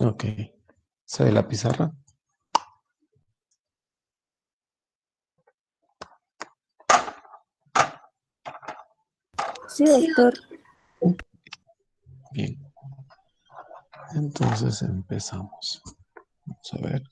Ok. ¿Sale la pizarra? Sí, doctor. Bien. Entonces empezamos. Vamos a ver.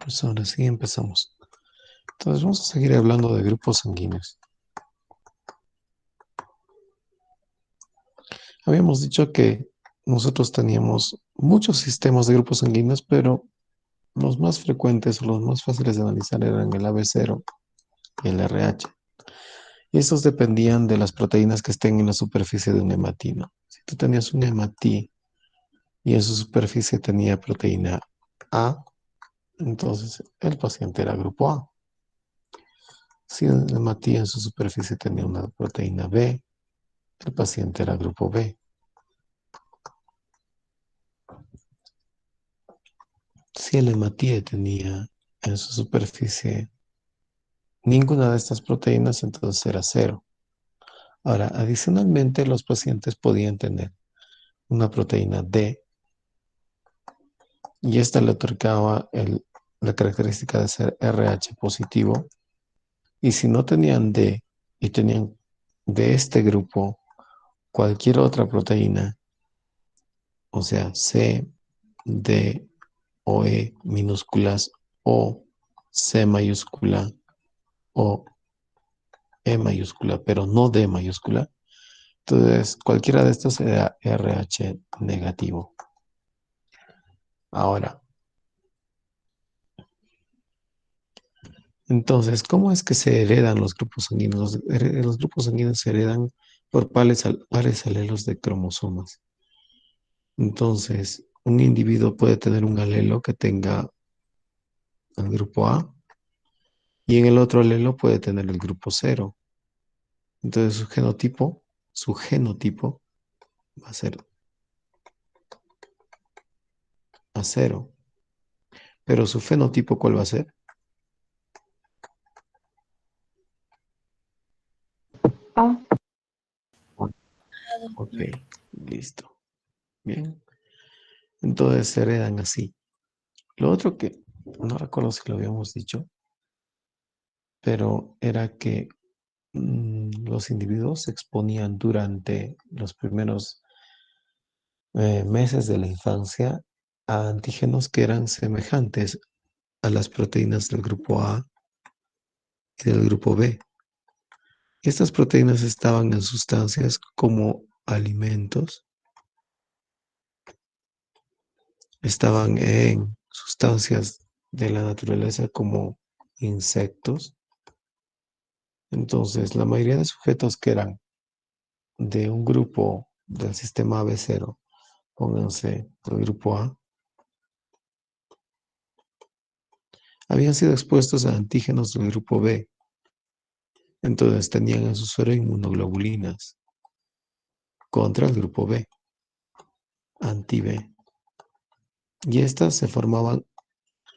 Pues ahora sí empezamos. Entonces vamos a seguir hablando de grupos sanguíneos. Habíamos dicho que nosotros teníamos muchos sistemas de grupos sanguíneos, pero los más frecuentes o los más fáciles de analizar eran el AB0 y el RH. Y estos dependían de las proteínas que estén en la superficie de un hematino. Si tú tenías un hematí y en su superficie tenía proteína A, entonces el paciente era grupo A. Si el hematí en su superficie tenía una proteína B, el paciente era grupo B. Si el hematíe tenía en su superficie ninguna de estas proteínas, entonces era cero. Ahora, adicionalmente, los pacientes podían tener una proteína D y esta le otorgaba la característica de ser RH positivo. Y si no tenían D y tenían de este grupo cualquier otra proteína, o sea, C, D o E minúsculas o C mayúscula o E mayúscula, pero no D mayúscula, entonces cualquiera de estos era RH negativo. Ahora, entonces, ¿cómo es que se heredan los grupos sanguíneos? Los grupos sanguíneos se heredan por pares alelos de cromosomas. Entonces, un individuo puede tener un alelo que tenga el grupo A y en el otro alelo puede tener el grupo cero. Entonces, su genotipo va a ser a cero. Pero su fenotipo, ¿cuál va a ser? Ah, Ok, listo. Bien. Entonces se heredan así. Lo otro que no recuerdo si lo habíamos dicho, pero era que los individuos se exponían durante los primeros meses de la infancia a antígenos que eran semejantes a las proteínas del grupo A y del grupo B. Y estas proteínas estaban en sustancias como alimentos, estaban en sustancias de la naturaleza como insectos. Entonces, la mayoría de sujetos que eran de un grupo del sistema AB0, pónganse del grupo A, habían sido expuestos a antígenos del grupo B. Entonces tenían en su suero inmunoglobulinas contra el grupo B, anti-B. Y estas se formaban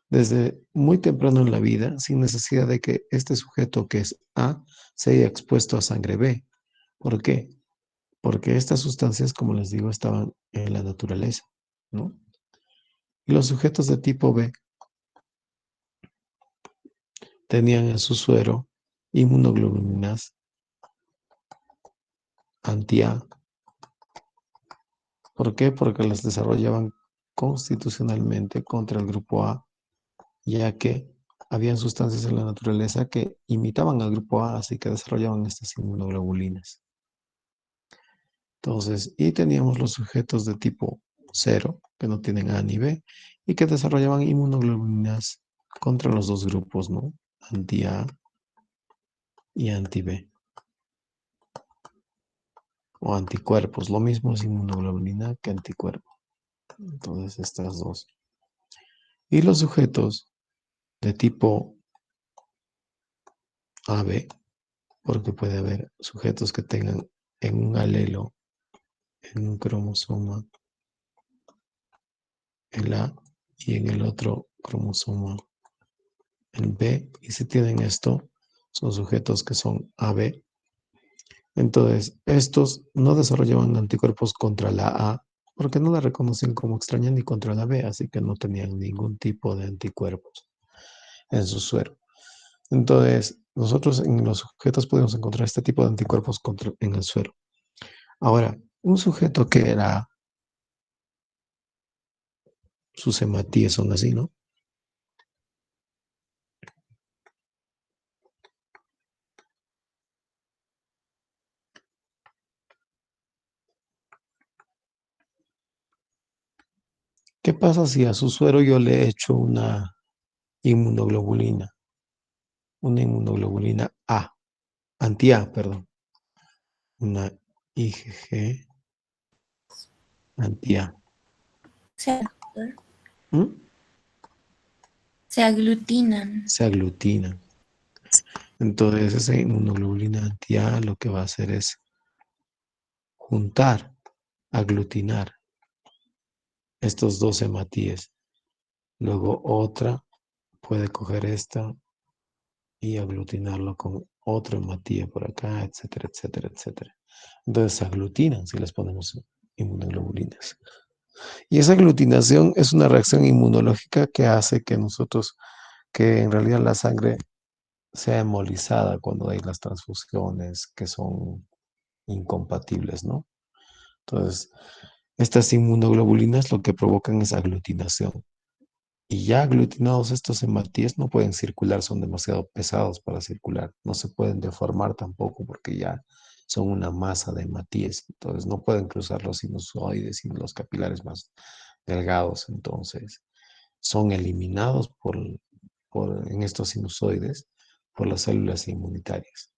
desde muy temprano en la vida sin necesidad de que este sujeto que es A se haya expuesto a sangre B. ¿Por qué? Porque estas sustancias, como les digo, estaban en la naturaleza, ¿no? Y los sujetos de tipo B tenían en su suero inmunoglobulinas anti-A. ¿Por qué? Porque las desarrollaban constitucionalmente contra el grupo A ya que habían sustancias en la naturaleza que imitaban al grupo A, así que desarrollaban estas inmunoglobulinas. Entonces, y teníamos los sujetos de tipo 0, que no tienen A ni B, y que desarrollaban inmunoglobulinas contra los dos grupos, ¿no? Anti-A y anti-B. O anticuerpos, lo mismo es inmunoglobulina que anticuerpo. Entonces, estas dos. Y los sujetos de tipo AB, porque puede haber sujetos que tengan en un alelo, en un cromosoma, el A, y en el otro cromosoma, el B, y si tienen esto, son sujetos que son AB. Entonces, estos no desarrollaban anticuerpos contra la A, porque no la reconocen como extraña ni contra la B, así que no tenían ningún tipo de anticuerpos en su suero. Entonces, nosotros en los sujetos podemos encontrar este tipo de anticuerpos en el suero. Ahora, un sujeto que era, sus hematíes son así, ¿no? ¿Qué pasa si a su suero yo le echo inmunoglobulina? Una inmunoglobulina A, anti-A, perdón. Una IgG anti-A. Se, ¿Mm? se aglutinan. Se aglutinan. Entonces, esa inmunoglobulina anti-A lo que va a hacer es juntar, aglutinar estos dos hematíes. Luego otra puede coger esta y aglutinarlo con otro hematía por acá, etcétera, etcétera, etcétera. Entonces se aglutinan si les ponemos inmunoglobulinas. Y esa aglutinación es una reacción inmunológica que hace que nosotros, que en realidad la sangre sea hemolizada cuando hay las transfusiones que son incompatibles, ¿no? Entonces, estas inmunoglobulinas lo que provocan es aglutinación. Y ya aglutinados estos hematíes no pueden circular, son demasiado pesados para circular. No se pueden deformar tampoco porque ya son una masa de hematíes. Entonces no pueden cruzar los sinusoides y los capilares más delgados. Entonces son eliminados en estos sinusoides por las células inmunitarias.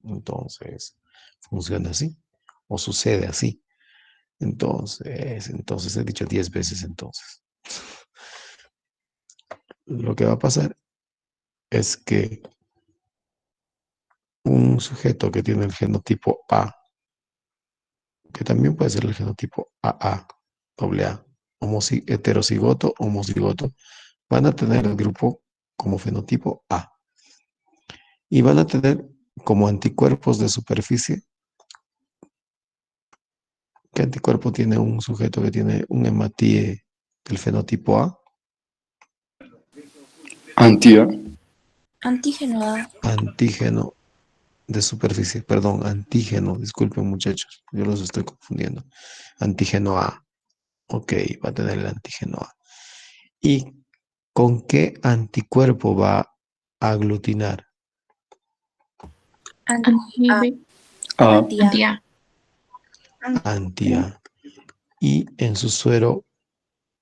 Entonces funciona así o sucede así. Entonces he dicho 10 veces entonces. Lo que va a pasar es que un sujeto que tiene el genotipo A, que también puede ser el genotipo AA, doble A, heterocigoto, homocigoto, van a tener el grupo como fenotipo A y van a tener como anticuerpos de superficie. ¿Qué anticuerpo tiene un sujeto que tiene un hematíe del fenotipo A? Antia. Antígeno A. Antígeno de superficie, perdón, antígeno, disculpen muchachos, yo los estoy confundiendo. Antígeno A, ok, va a tener el antígeno A. ¿Y con qué anticuerpo va a aglutinar? Anti-A. A. Anti-A. Anti-A. Y en su suero,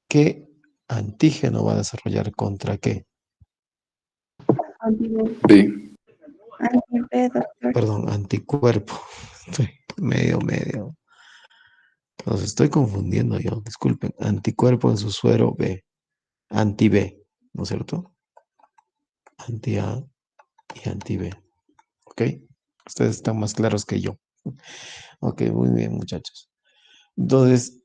¿qué antígeno va a desarrollar contra qué? B. Perdón, anticuerpo. Estoy medio. Los estoy confundiendo yo, disculpen. Anticuerpo en su suero B. Anti-B, ¿no es cierto? Anti-A y anti-B. ¿Ok? Ustedes están más claros que yo. Ok, muy bien, muchachos. Entonces,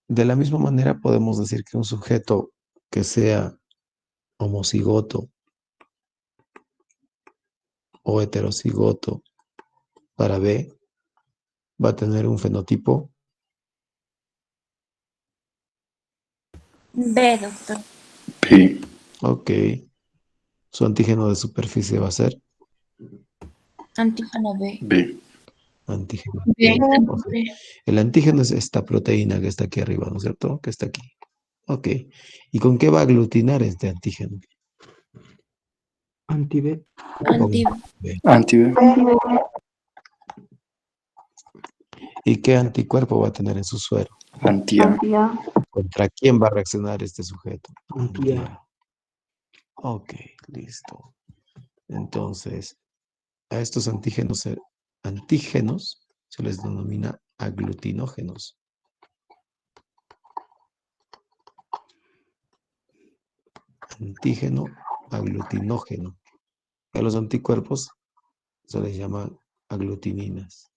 de la misma manera podemos decir que un sujeto que sea homocigoto o heterocigoto para B va a tener un fenotipo B, doctor. B. ok. Su antígeno de superficie va a ser Antígeno B. B. antígeno B. B. Ok. El antígeno es esta proteína que está aquí arriba, ¿no es cierto? Que está aquí. Ok. ¿Y con qué va a aglutinar este antígeno? Anti-B. Anti. Anti-B. ¿Y qué anticuerpo va a tener en su suero? Anti-A. ¿Contra quién va a reaccionar este sujeto? Anti-A. Ok, listo. Entonces, a estos antígenos se les denomina aglutinógenos. Antígeno aglutinógeno. A los anticuerpos se les llama aglutininas.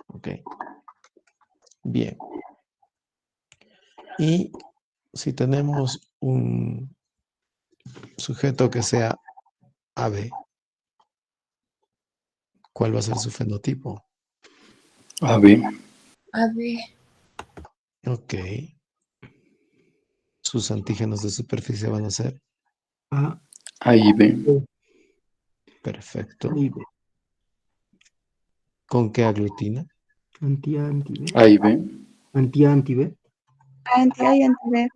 Ok. Bien. Y si tenemos un sujeto que sea AB, ¿cuál va a ser su fenotipo? AB. AB. Ok. Sus antígenos de superficie van a ser A. A y B. B. perfecto. A y B. ¿Con qué aglutina? Anti-A, anti-B. A y B. Anti-A, anti-B. Anti-A y anti-B.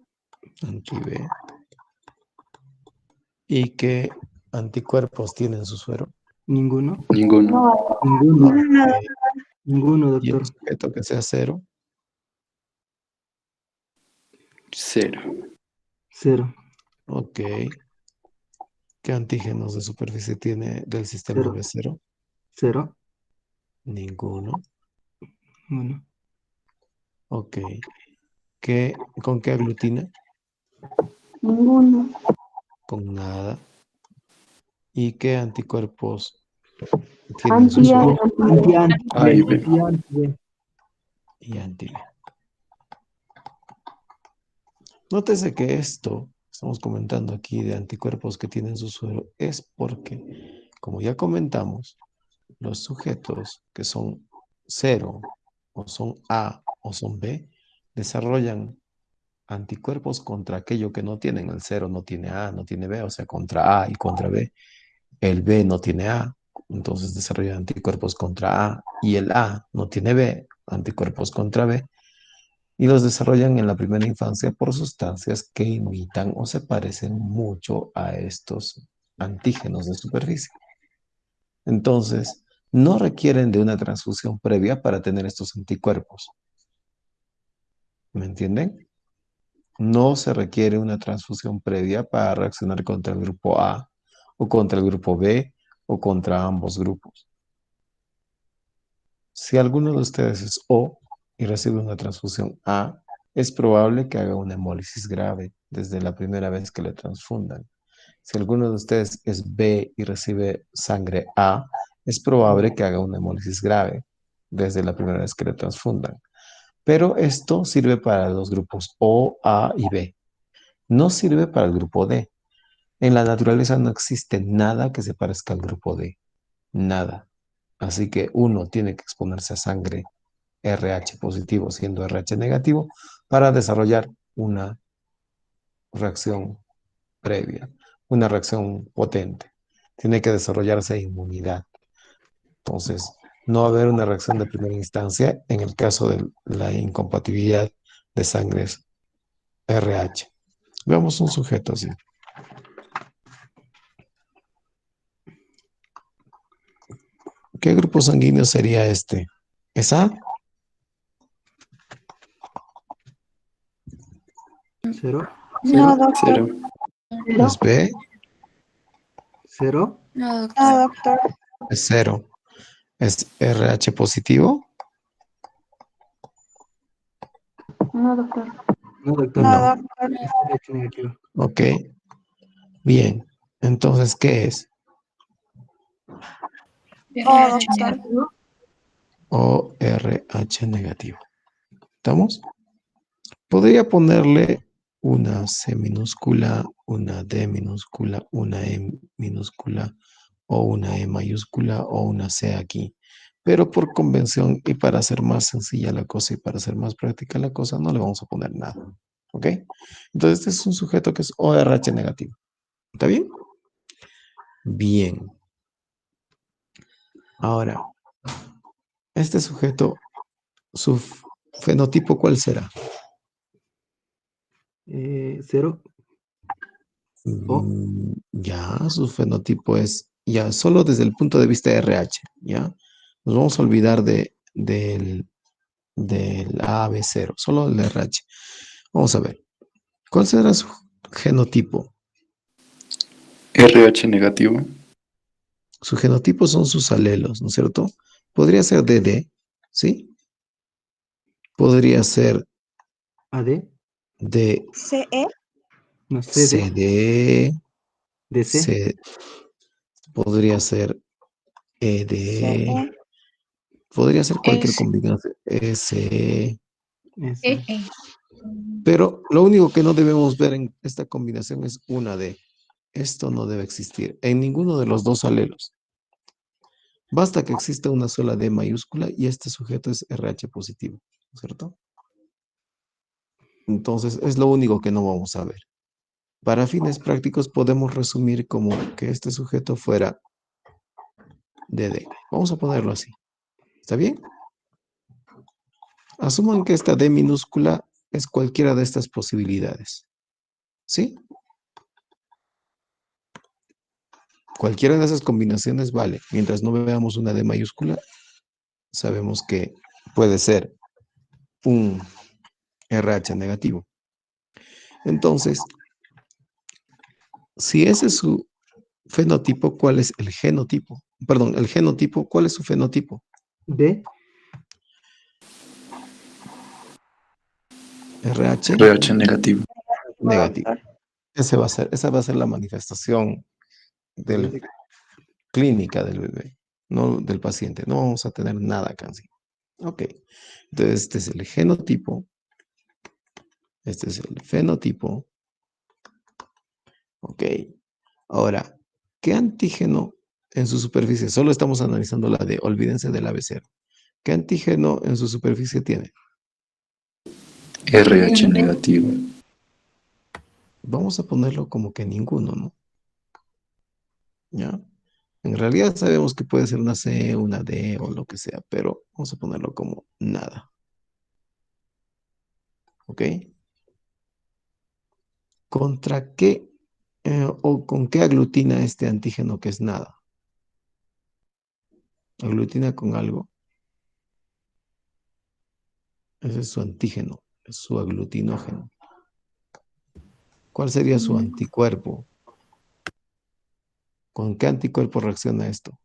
Anti-B. ¿Y qué anticuerpos tienen su suero? Ninguno. Ninguno. Ninguno. Ninguno. Ok. Ninguno, ¿Y el doctor. sujeto que sea cero? 0. Cero. Ok. ¿Qué antígenos de superficie tiene del sistema Cero. B0? Cero. Ninguno. Uno. Ok. ¿Con qué aglutina? Ninguno. Con nada. ¿Y qué anticuerpos tienen su Anti-A suero? y Anti-A, A y anti-B. B. Anti-A, anti-B. Y anti-B. Nótese que esto, estamos comentando aquí de anticuerpos que tienen su suero, es porque, como ya comentamos, los sujetos que son 0 o son A o son B desarrollan anticuerpos contra aquello que no tienen. El 0 no tiene A, no tiene B, o sea, contra A y contra B. El B no tiene A, entonces desarrolla anticuerpos contra A. Y el A no tiene B, anticuerpos contra B. Y los desarrollan en la primera infancia por sustancias que imitan o se parecen mucho a estos antígenos de superficie. Entonces, no requieren de una transfusión previa para tener estos anticuerpos. ¿Me entienden? No se requiere una transfusión previa para reaccionar contra el grupo A o contra el grupo B o contra ambos grupos. Si alguno de ustedes es O y recibe una transfusión A, es probable que haga una hemólisis grave desde la primera vez que le transfundan. Si alguno de ustedes es B y recibe sangre A, es probable que haga una hemólisis grave desde la primera vez que le transfundan. Pero esto sirve para los grupos O, A y B. No sirve para el grupo D. En la naturaleza no existe nada que se parezca al grupo D. Nada. Así que uno tiene que exponerse a sangre RH positivo siendo RH negativo para desarrollar una reacción previa, una reacción potente. Tiene que desarrollarse inmunidad. Entonces, no va a haber una reacción de primera instancia en el caso de la incompatibilidad de sangres RH. Veamos un sujeto así. ¿Qué grupo sanguíneo sería este? ¿Es A? Cero. No, Cero. doctor. 0. ¿Es B? Cero. No, doctor. No, doctor. ¿Es 0? ¿Es RH positivo? No, doctor. No, doctor. No, No. doctor. Es RH negativo. Ok. Bien. Entonces, ¿qué es? Oh, doctor. O RH negativo. ¿Estamos? Podría ponerle una C minúscula, una D minúscula, una E minúscula o una E mayúscula o una C aquí. Pero por convención y para hacer más sencilla la cosa y para hacer más práctica la cosa, no le vamos a poner nada. ¿Ok? Entonces, este es un sujeto que es ORH negativo. ¿Está bien? Bien. Ahora, este sujeto, su fenotipo, ¿cuál será? Cero. Ya, su fenotipo es, ya, solo desde el punto de vista de RH, ¿ya? Nos vamos a olvidar del AB0, solo el RH. Vamos a ver, ¿cuál será su genotipo? RH negativo. Su genotipo son sus alelos, ¿no es cierto? Podría ser DD, ¿sí? Podría ser AD, CE, no CD, CD, DC, podría ser ED, CE, podría ser cualquier S, combinación, S, S, E. pero lo único que no debemos ver en esta combinación es una D. Esto no debe existir en ninguno de los dos alelos. Basta que exista una sola D mayúscula y este sujeto es RH positivo, ¿no es cierto? Entonces es lo único que no vamos a ver. Para fines prácticos podemos resumir como que este sujeto fuera DD. Vamos a ponerlo así. ¿Está bien? Asuman que esta D minúscula es cualquiera de estas posibilidades. ¿Sí? Cualquiera de esas combinaciones vale. Mientras no veamos una D mayúscula, sabemos que puede ser un RH negativo. Entonces, si ese es su fenotipo, ¿cuál es el genotipo? Perdón, el genotipo, ¿cuál es su fenotipo? D, RH RH negativo. no, negativo. doctor. Esa va a ser la manifestación clínica del bebé, no del paciente. No vamos a tener nada acá en sí. Ok. Entonces, este es el genotipo. Este es el fenotipo. Ok. Ahora, ¿qué antígeno en su superficie? Solo estamos analizando la D. Olvídense del ABC. ¿Qué antígeno en su superficie tiene? RH negativo. Vamos a ponerlo como que ninguno, ¿no? ¿Ya? En realidad sabemos que puede ser una C, una D o lo que sea, pero vamos a ponerlo como nada. ¿Ok? ¿Contra qué o con qué aglutina este antígeno que es nada? Aglutina con algo. Ese es su antígeno, es su aglutinógeno. ¿Cuál sería su anticuerpo? ¿Con qué anticuerpo reacciona esto?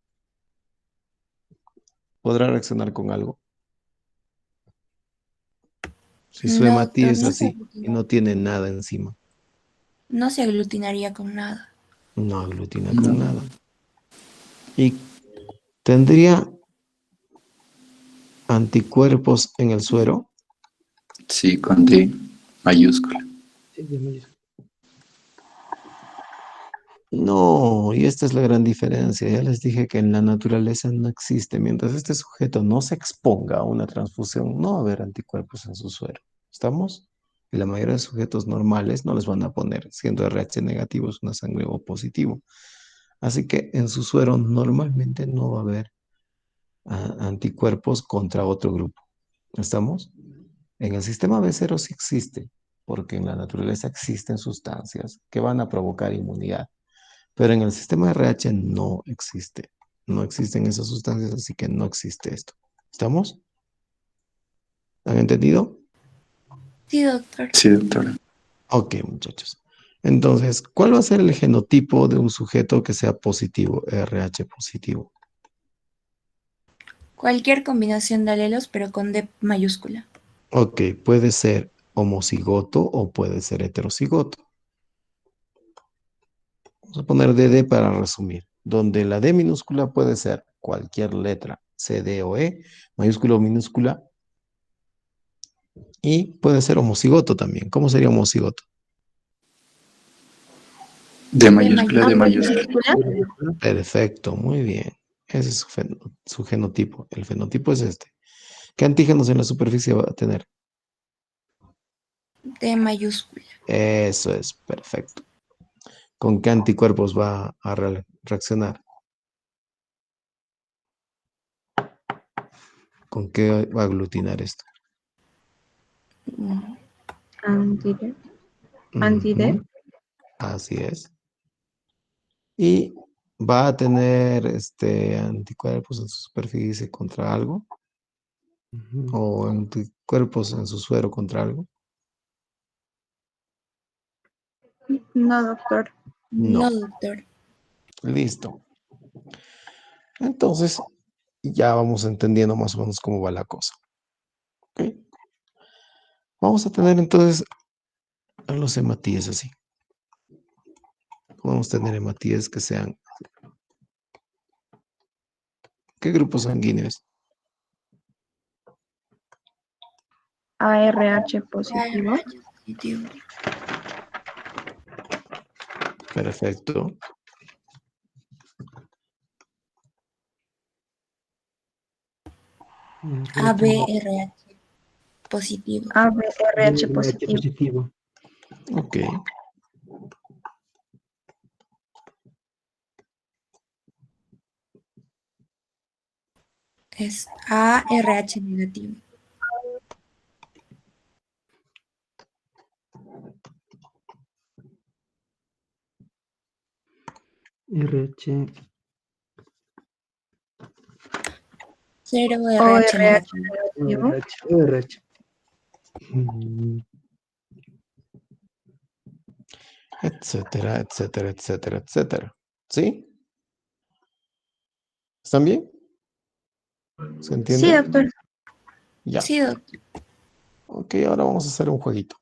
¿Podrá reaccionar con algo? Si su No, hematí doctor, es así y no tiene nada encima, no se aglutinaría con nada. no aglutina con No. nada. Y tendría anticuerpos en el suero. Sí, con D mayúscula. sí, de mayúscula. No, y esta es la gran diferencia. Ya les dije que en la naturaleza no existe. Mientras este sujeto no se exponga a una transfusión, no va a haber anticuerpos en su suero. ¿Estamos? Y la mayoría de sujetos normales no les van a poner, siendo RH negativos, una sangre O positivo. Así que en su suero normalmente no va a haber anticuerpos contra otro grupo. ¿Estamos? En el sistema B0 sí existe, porque en la naturaleza existen sustancias que van a provocar inmunidad. Pero en el sistema RH no existe. No existen esas sustancias, así que no existe esto. ¿Estamos? ¿Han entendido? Sí, doctor. Sí, doctora. Ok, muchachos. Entonces, ¿cuál va a ser el genotipo de un sujeto que sea positivo, RH positivo? Cualquier combinación de alelos, pero con D mayúscula. Ok, puede ser homocigoto o puede ser heterocigoto. Vamos a poner DD para resumir, donde la D minúscula puede ser cualquier letra, C, D o E, mayúscula o minúscula, y puede ser homocigoto también. ¿Cómo sería homocigoto? D D mayúscula, D mayúscula. mayúscula. De mayúscula. Perfecto, muy bien. Ese es su genotipo. El fenotipo es este. ¿Qué antígenos en la superficie va a tener? D mayúscula. Eso es, perfecto. ¿Con qué anticuerpos va a reaccionar? ¿Con qué va a aglutinar esto? Anti-D, anti-D, Ujú. Así es. Y va a tener anticuerpos en su superficie contra algo Ujú. o anticuerpos en su suero contra algo. No, doctor. No, No. doctor. Listo. Entonces, ya vamos entendiendo más o menos cómo va la cosa. ¿Ok? Vamos a tener entonces a los hematíes así. Podemos tener hematíes que sean... ¿Qué grupos sanguíneos? ARH positivo. ARH positivo. Perfecto. ABRH positivo. ABRH RH positivo. positivo. Ok. Es ARH negativo. RH. 0 RH ORH negativo. negativo. RH. Mm, Etcétera, etcétera, etcétera, etcétera. ¿Sí? ¿Están bien? ¿Se Sí, entiende? doctor. Ya. Sí, doctor. Ok, ahora vamos a hacer un jueguito.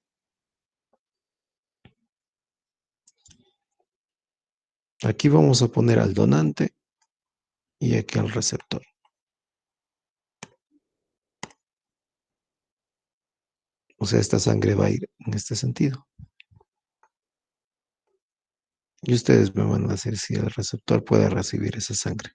Aquí vamos a poner al donante y aquí al receptor. O sea, esta sangre va a ir en este sentido. Y ustedes me van a decir si el receptor puede recibir esa sangre.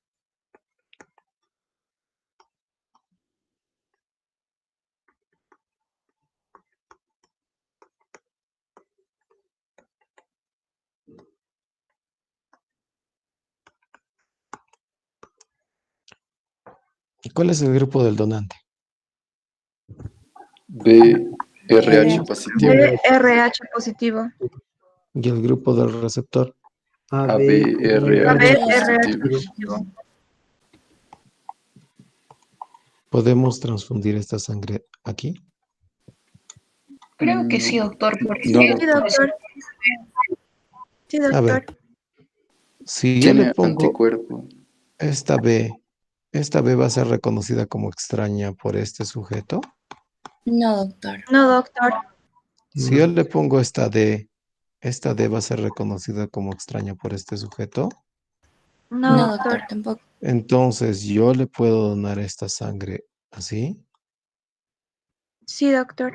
¿Y cuál es el grupo del donante? BRH positivo. BRH positivo. ¿Y el grupo del receptor? ABRH ABRH positivo. positivo. ¿Podemos transfundir esta sangre aquí? Creo que sí, No, doctor, porque no, Sí, doctor. doctor. Sí, A ver, doctor. si yo le Tiene pongo anticuerpo. esta B va a ser reconocida como extraña por este sujeto. No, doctor. No, doctor. Si yo No. le pongo esta D va a ser reconocida como extraña por este sujeto. No, No, doctor. doctor, tampoco. Entonces yo le puedo donar esta sangre así. Sí, doctor.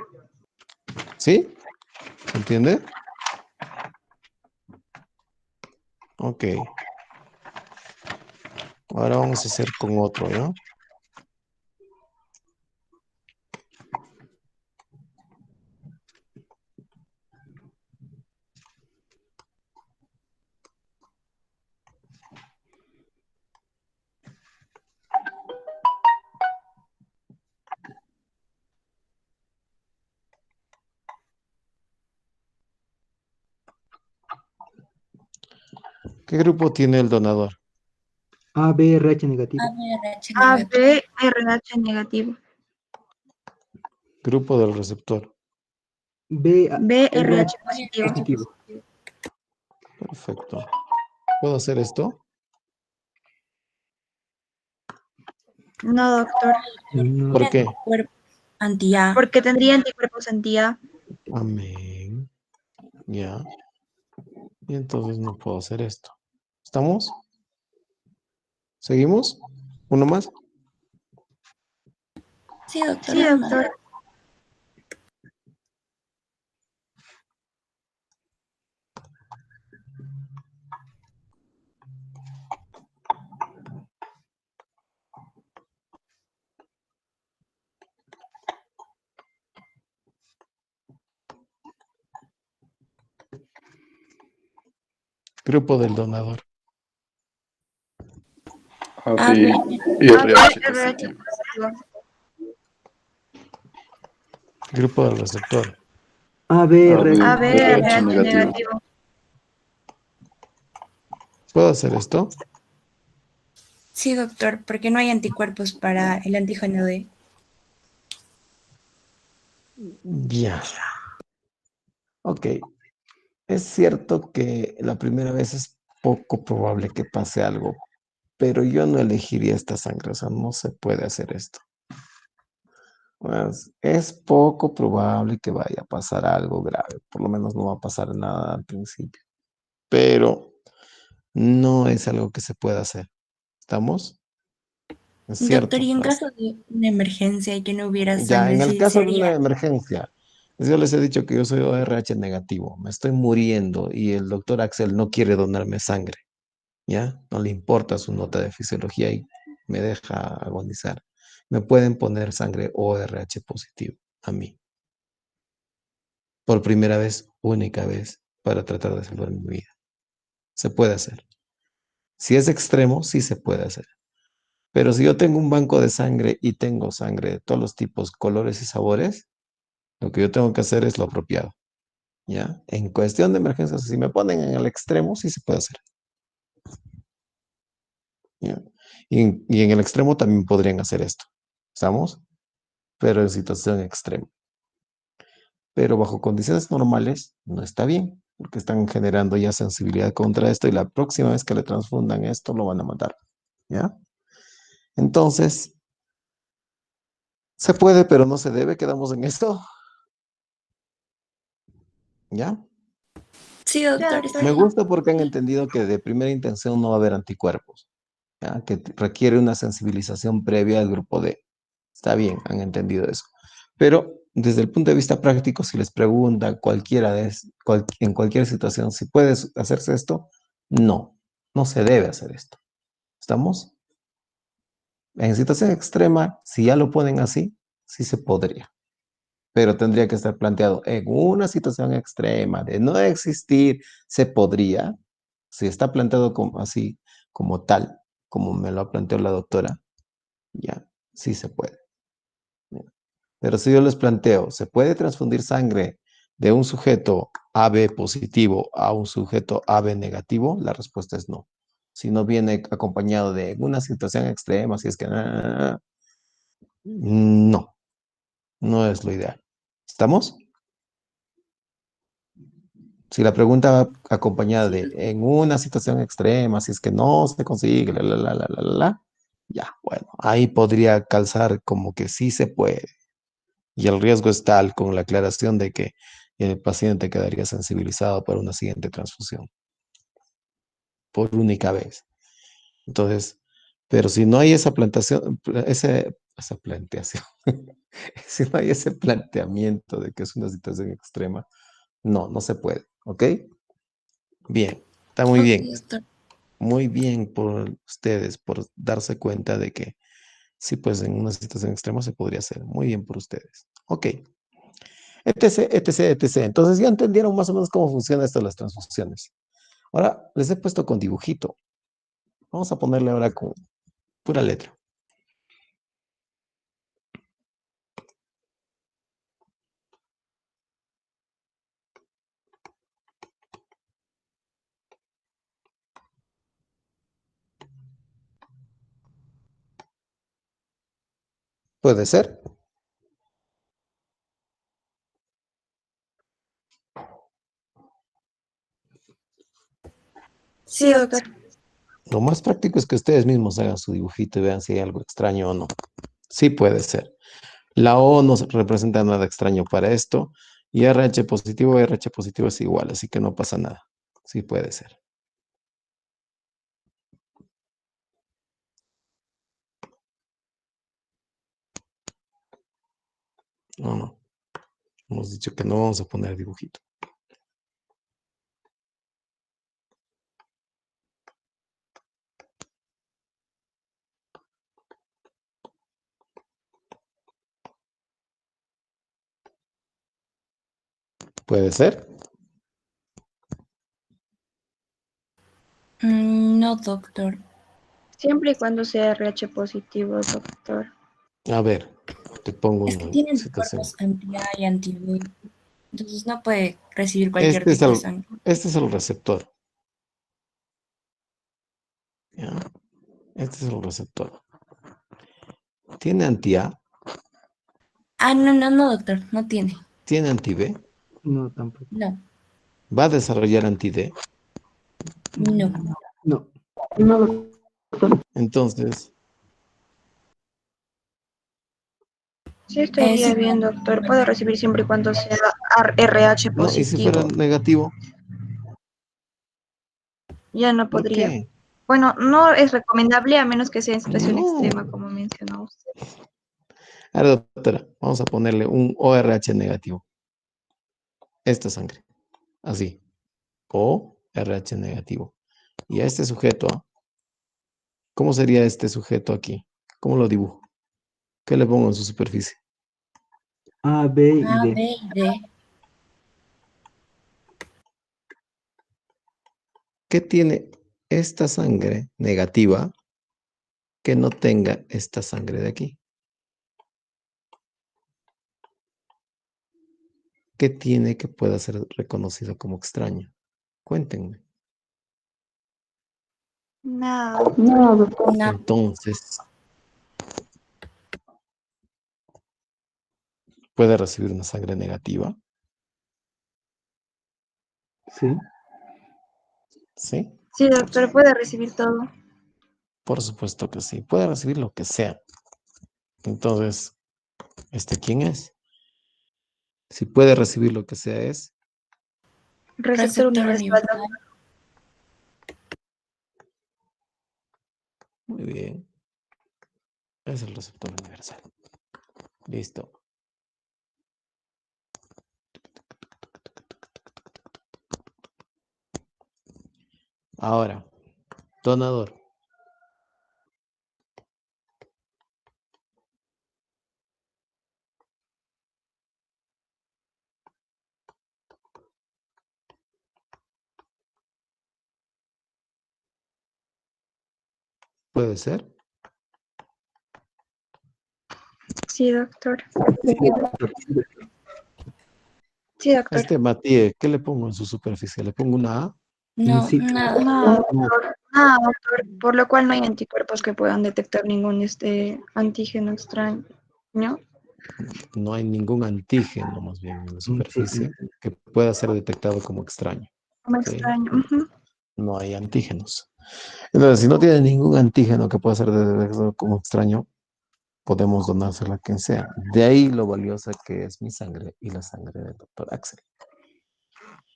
¿Sí? ¿Se entiende? Ok. Ahora vamos a hacer con otro, ¿ya? ¿Qué grupo tiene el donador? ABRH negativo. ABRH negativo. ABRH negativo. Grupo del receptor. BRH BRH positivo. positivo. Perfecto. ¿Puedo hacer esto? No, doctor. No. ¿Por qué? Cuerpo anti-A. Porque tendría anticuerpos anti-A. Amén. Ya. Y entonces no puedo hacer esto. ¿Estamos? ¿Seguimos? ¿Uno más? Sí, doctor. Sí, Uno más. doctor. Grupo del donador. ABRH ABRH positivo. positivo. Grupo del receptor. ABRH ABRH ABRH negativo. negativo. ¿Puedo hacer esto? Sí, doctor, porque no hay anticuerpos para el antígeno D. Ya. Ok. Es cierto que la primera vez es poco probable que pase algo, pero yo no elegiría esta sangre, o sea, no se puede hacer esto. Pues, es poco probable que vaya a pasar algo grave, por lo menos no va a pasar nada al principio, pero no es algo que se pueda hacer. ¿Estamos? Es Doctor, cierto. y en caso de una emergencia y que no hubiera Ya, sangre, en el sí caso de una sería. emergencia, yo les he dicho que yo soy ORH negativo, me estoy muriendo y el doctor Axel no quiere donarme sangre, ¿ya? No le importa su nota de fisiología y me deja agonizar. Me pueden poner sangre ORH positivo a mí, por primera vez, única vez, para tratar de salvar mi vida. Se puede hacer. Si es extremo, sí se puede hacer. Pero si yo tengo un banco de sangre y tengo sangre de todos los tipos, colores y sabores, lo que yo tengo que hacer es lo apropiado. ¿Ya? En cuestión de emergencias, si me ponen en el extremo, sí se puede hacer. ¿Ya? Y en el extremo también podrían hacer esto. ¿Estamos? Pero en situación extrema. Pero bajo condiciones normales no está bien, porque están generando ya sensibilidad contra esto y la próxima vez que le transfundan esto lo van a matar. ¿Ya? Entonces, se puede, pero no se debe. Quedamos en esto. ¿Ya? Sí, doctor, está Me bien. gusta porque han entendido que de primera intención no va a haber anticuerpos. ¿Ya? Que requiere una sensibilización previa al grupo D. Está bien, han entendido eso. Pero desde el punto de vista práctico, si les pregunta en cualquier situación si puede hacerse esto, no, no se debe hacer esto. ¿Estamos? En situación extrema, si ya lo ponen así, sí se podría. Pero tendría que estar planteado en una situación extrema de no existir, se podría. Si está planteado como, así, como tal, como me lo ha planteado la doctora, ya, sí se puede. Pero si yo les planteo, ¿se puede transfundir sangre de un sujeto AB positivo a un sujeto AB negativo? La respuesta es no. Si no viene acompañado de una situación extrema, si es que no, no es lo ideal. ¿Estamos? Si la pregunta va acompañada Sí, de en una situación extrema, si es que no se consigue, ya, bueno, ahí podría calzar como que sí se puede. Y el riesgo es tal con la aclaración de que el paciente quedaría sensibilizado para una siguiente transfusión, por única vez. Entonces, pero si no hay esa plantación, esa planteación, si no hay ese planteamiento de que es una situación extrema, no, no se puede, ¿ok? Bien, está muy ok, bien. doctor. Muy bien por ustedes, por darse cuenta de que sí, pues en una situación extrema se podría hacer. Muy bien por ustedes. Ok. Etc, etc, etc. Entonces ya entendieron más o menos cómo funciona esto de las transfusiones. Ahora les he puesto con dibujito. Vamos a ponerle ahora con pura letra. ¿Puede ser? Sí, doctor. Lo más práctico es que ustedes mismos hagan su dibujito y vean si hay algo extraño o no. Sí puede ser. La O no representa nada extraño para esto. Y RH positivo es igual, así que no pasa nada. Sí puede ser. No, no. Hemos dicho que no vamos a poner dibujito. ¿Puede ser? No, doctor. Siempre y cuando sea RH positivo, doctor. A ver, te pongo Es que una tiene situación. anticuerpos anti-A y anti-B. Entonces no puede recibir cualquier Este es tipo de el, sangre. este es el receptor. ¿Ya? Este es el receptor. ¿Tiene anti-A? Ah, no, doctor, no tiene. ¿Tiene anti-B? No, tampoco. No, ¿Va a desarrollar anti-D? no. No. Entonces, Sí, estaría Sí, bien, doctor. Puede recibir siempre y cuando sea RH no, y si fuera positivo. negativo, Ya no ¿por podría. qué? Bueno, no es recomendable a menos que sea en situación No. extrema, como mencionó usted. Ahora, doctora, vamos a ponerle un ORH negativo. Esta sangre, así. ORH negativo. Y a este sujeto, ¿cómo sería este sujeto aquí? ¿Cómo lo dibujo? ¿Qué le pongo en su superficie? A, B y A, D. B y D. ¿Qué tiene esta sangre negativa que no tenga esta sangre de aquí? ¿Qué tiene que pueda ser reconocido como extraño? Cuéntenme. Nada. No, Entonces, ¿puede recibir una sangre negativa? Sí. ¿Sí? Sí, doctor, puede recibir todo. Por supuesto que sí. Puede recibir lo que sea. Entonces, ¿este quién es? Si puede recibir lo que sea es. Receptor receptor universal, universal. doctor. Muy bien. Es el receptor universal. Listo. Ahora, donador. ¿Puede ser? Sí, doctor. Sí, doctor. Sí, doctor. Este Matías, ¿qué le pongo en su superficie? ¿Le pongo una A? No, Sí. nada. No, No, doctor. No, doctor. Por lo cual no hay anticuerpos que puedan detectar ningún antígeno extraño. ¿No? no hay ningún antígeno más bien en la Sí. superficie que pueda ser detectado como extraño. Como ¿Sí? extraño. Ujú. No hay antígenos. Entonces, si no tiene ningún antígeno que pueda ser detectado como extraño, podemos donársela a quien sea. De ahí lo valiosa que es mi sangre y la sangre del doctor Axel.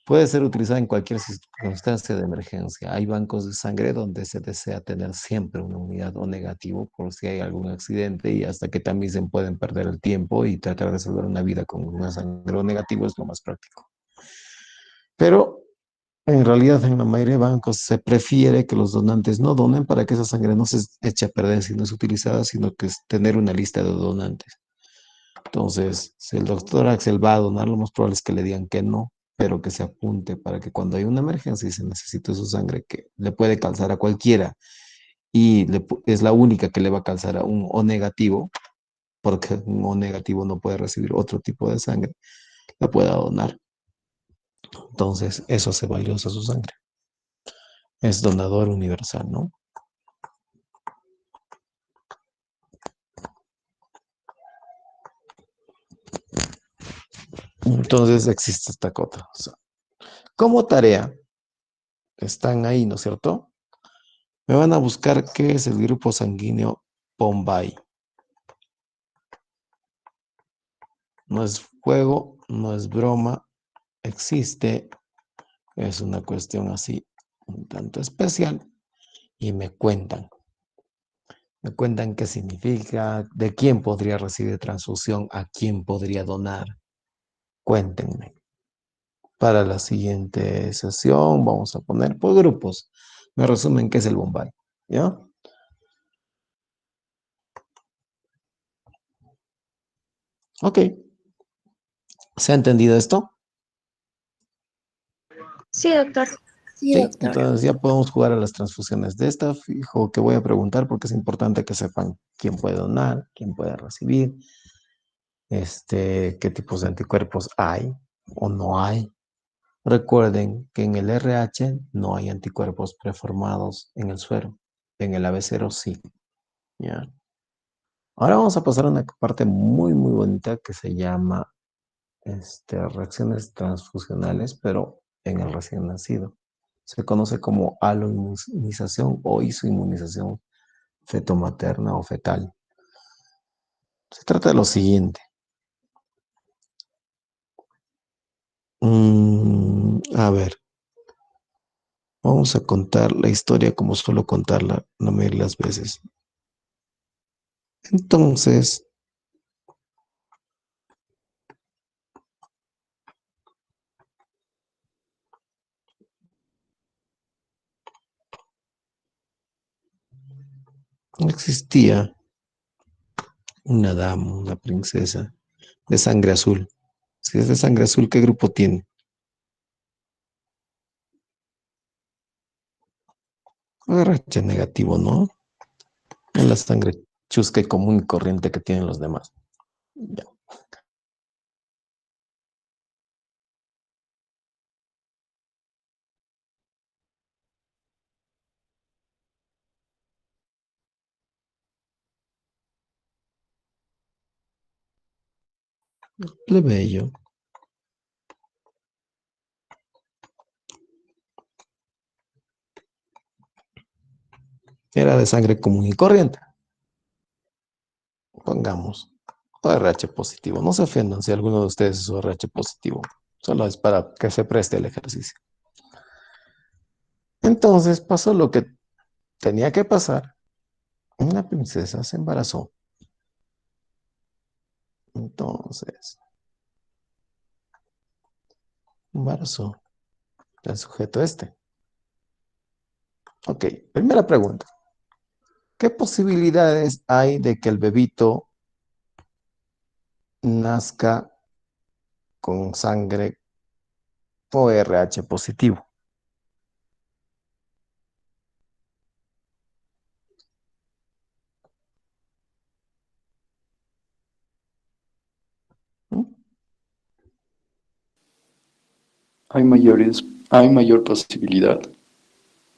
Puede ser utilizada en cualquier circunstancia de emergencia. Hay bancos de sangre donde se desea tener siempre una unidad O negativo por si hay algún accidente y hasta que también se pueden perder el tiempo y tratar de salvar una vida con una sangre O negativo es lo más práctico. Pero en realidad en la mayoría de bancos se prefiere que los donantes no donen para que esa sangre no se eche a perder si no es utilizada, sino que es tener una lista de donantes. Entonces, si el doctor Axel va a donar, lo más probable es que le digan que no, pero que se apunte para que cuando hay una emergencia y se necesite su sangre, que le puede calzar a cualquiera y es la única que le va a calzar a un O negativo, porque un O negativo no puede recibir otro tipo de sangre, la pueda donar. Entonces, eso hace valiosa su sangre. Es donador universal, ¿no? Entonces existe esta cosa. O sea, como tarea, están ahí, ¿no es cierto? Me van a buscar qué es el grupo sanguíneo Bombay. No es juego, no es broma, existe, es una cuestión así un tanto especial y me cuentan qué significa, de quién podría recibir transfusión, a quién podría donar. Cuéntenme. Para la siguiente sesión vamos a poner por grupos. Me resumen qué es el Bombay, ¿ya? Ok. ¿Se ha entendido esto? Sí, doctor. Sí, Sí, doctor. entonces ya podemos jugar a las transfusiones de esta. Fijo que voy a preguntar porque es importante que sepan quién puede donar, quién puede recibir, qué tipos de anticuerpos hay o no hay. Recuerden que en el RH no hay anticuerpos preformados en el suero. en el AB0 sí. ¿Ya? Ahora vamos a pasar a una parte muy, muy bonita que se llama reacciones transfusionales, pero en el recién nacido. Se conoce como aloinmunización o isoinmunización fetomaterna o fetal. Se trata de lo siguiente. A ver, vamos a contar la historia como suelo contarla la mayoría de las veces. Entonces, existía una dama, una princesa de sangre azul. Si es de sangre azul, ¿qué grupo tiene? RH negativo, ¿no? En la sangre chusca y común y corriente que tienen los demás. Ya. Plebeyo. Era de sangre común y corriente. Pongamos ORH positivo. No se ofendan si alguno de ustedes es ORH positivo. Solo es para que se preste el ejercicio. Entonces pasó lo que tenía que pasar. Una princesa se embarazó. Entonces, embarazó el sujeto este. Ok, primera pregunta. ¿Qué posibilidades hay de que el bebito nazca con sangre ORH positivo? ¿Mm? Hay mayor posibilidad.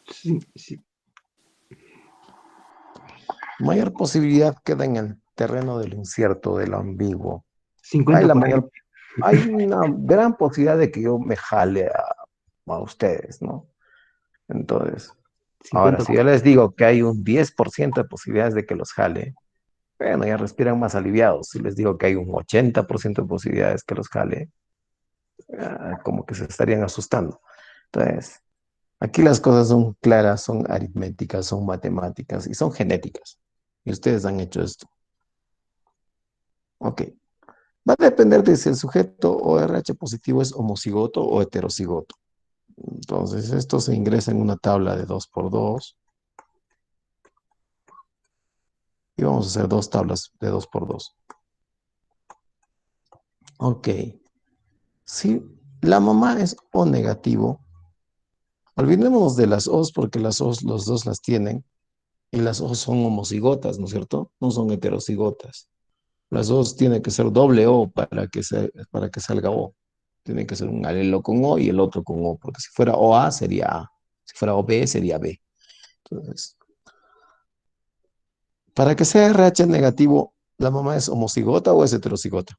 Sí, sí. Mayor posibilidad queda en el terreno del incierto, del ambiguo. 50 por Hay una gran posibilidad de que yo me jale a ustedes, ¿no? Entonces, ahora, 50 si yo les digo que hay un 10% de posibilidades de que los jale, bueno, ya respiran más aliviados. Si les digo que hay un 80% de posibilidades que los jale, como que se estarían asustando. Entonces, aquí las cosas son claras, son aritméticas, son matemáticas y son genéticas. Y ustedes han hecho esto. Ok. Va a depender de si el sujeto ORH positivo es homocigoto o heterocigoto. Entonces, esto se ingresa en una tabla de 2 por 2 y vamos a hacer dos tablas de 2 por 2. Ok. Si la mamá es O negativo, olvidémonos de las O's porque las O's los dos las tienen y las O's son homocigotas, ¿no es cierto? No son heterocigotas. Las O's tienen que ser doble O para que salga O. Tiene que ser un alelo con O y el otro con O, porque si fuera OA sería A, si fuera OB sería B. Entonces, para que sea RH negativo, ¿la mamá es homocigota o es heterocigota?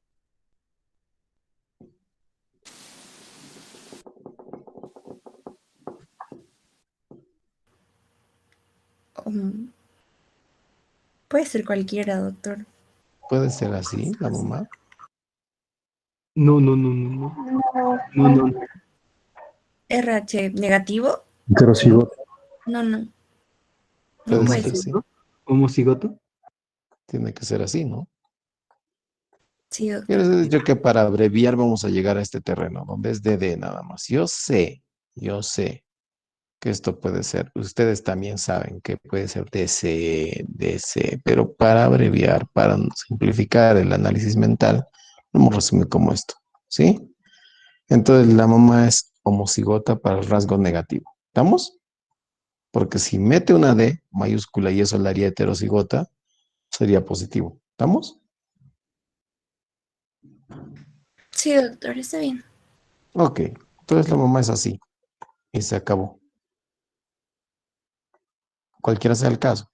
Um, puede ser cualquiera, doctor. Puede ser así, la mamá. No, no, no, no, no. No, no, no. RH negativo. Heterocigoto. No, no. No Puede puede ser ser. así. ¿Homocigoto? Tiene que ser así, ¿no? Sí, Yo les doctor. he dicho que para abreviar vamos a llegar a este terreno, donde es DD nada más. Yo sé que esto puede ser, ustedes también saben que puede ser DC, pero para abreviar, para simplificar el análisis mental, lo hemos resumido como esto, ¿sí? Entonces la mamá es homocigota para el rasgo negativo. ¿Estamos? Porque si mete una D mayúscula y eso la haría heterocigota, sería positivo. ¿Estamos? Sí, doctor, está bien. Ok. Entonces la mamá es así y se acabó. cualquiera sea el caso.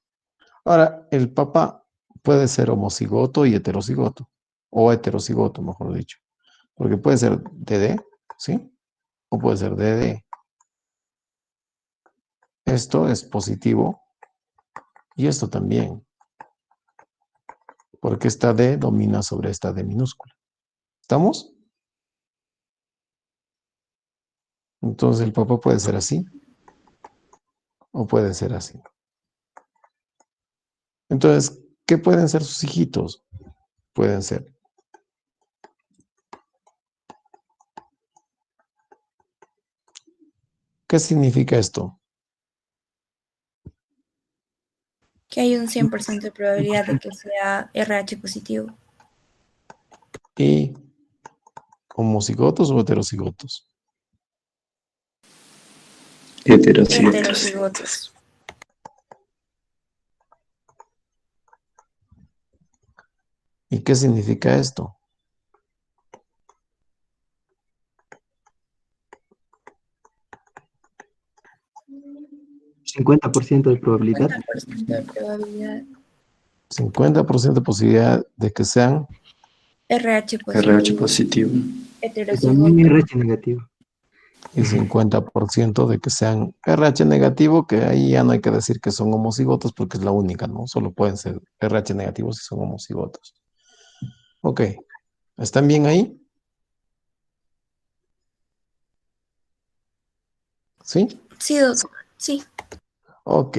Ahora, el papá puede ser homocigoto y heterocigoto, o heterocigoto, mejor dicho, porque puede ser DD, ¿sí? O puede ser DD. Esto es positivo y esto también, porque esta D domina sobre esta D minúscula. ¿Estamos? Entonces el papá puede ser así o puede ser así. Entonces, ¿qué pueden ser sus hijitos? Pueden ser. ¿Qué significa esto? Que hay un 100% de probabilidad de que sea RH positivo. ¿Y homocigotos o heterocigotos? Heterocigotos. Heterocigotos. ¿Y qué significa esto? ¿50% de probabilidad? 50% de probabilidad. 50% de posibilidad de que sean RH RH positivo. positivo. Que también Heterocigoto. RH negativo. y 50% de que sean RH negativo, que ahí ya no hay que decir que son homocigotos porque es la única, ¿no? Solo pueden ser RH negativos si son homocigotos. Ok, ¿están bien ahí? ¿Sí? Sí, doctor. Sí. Ok.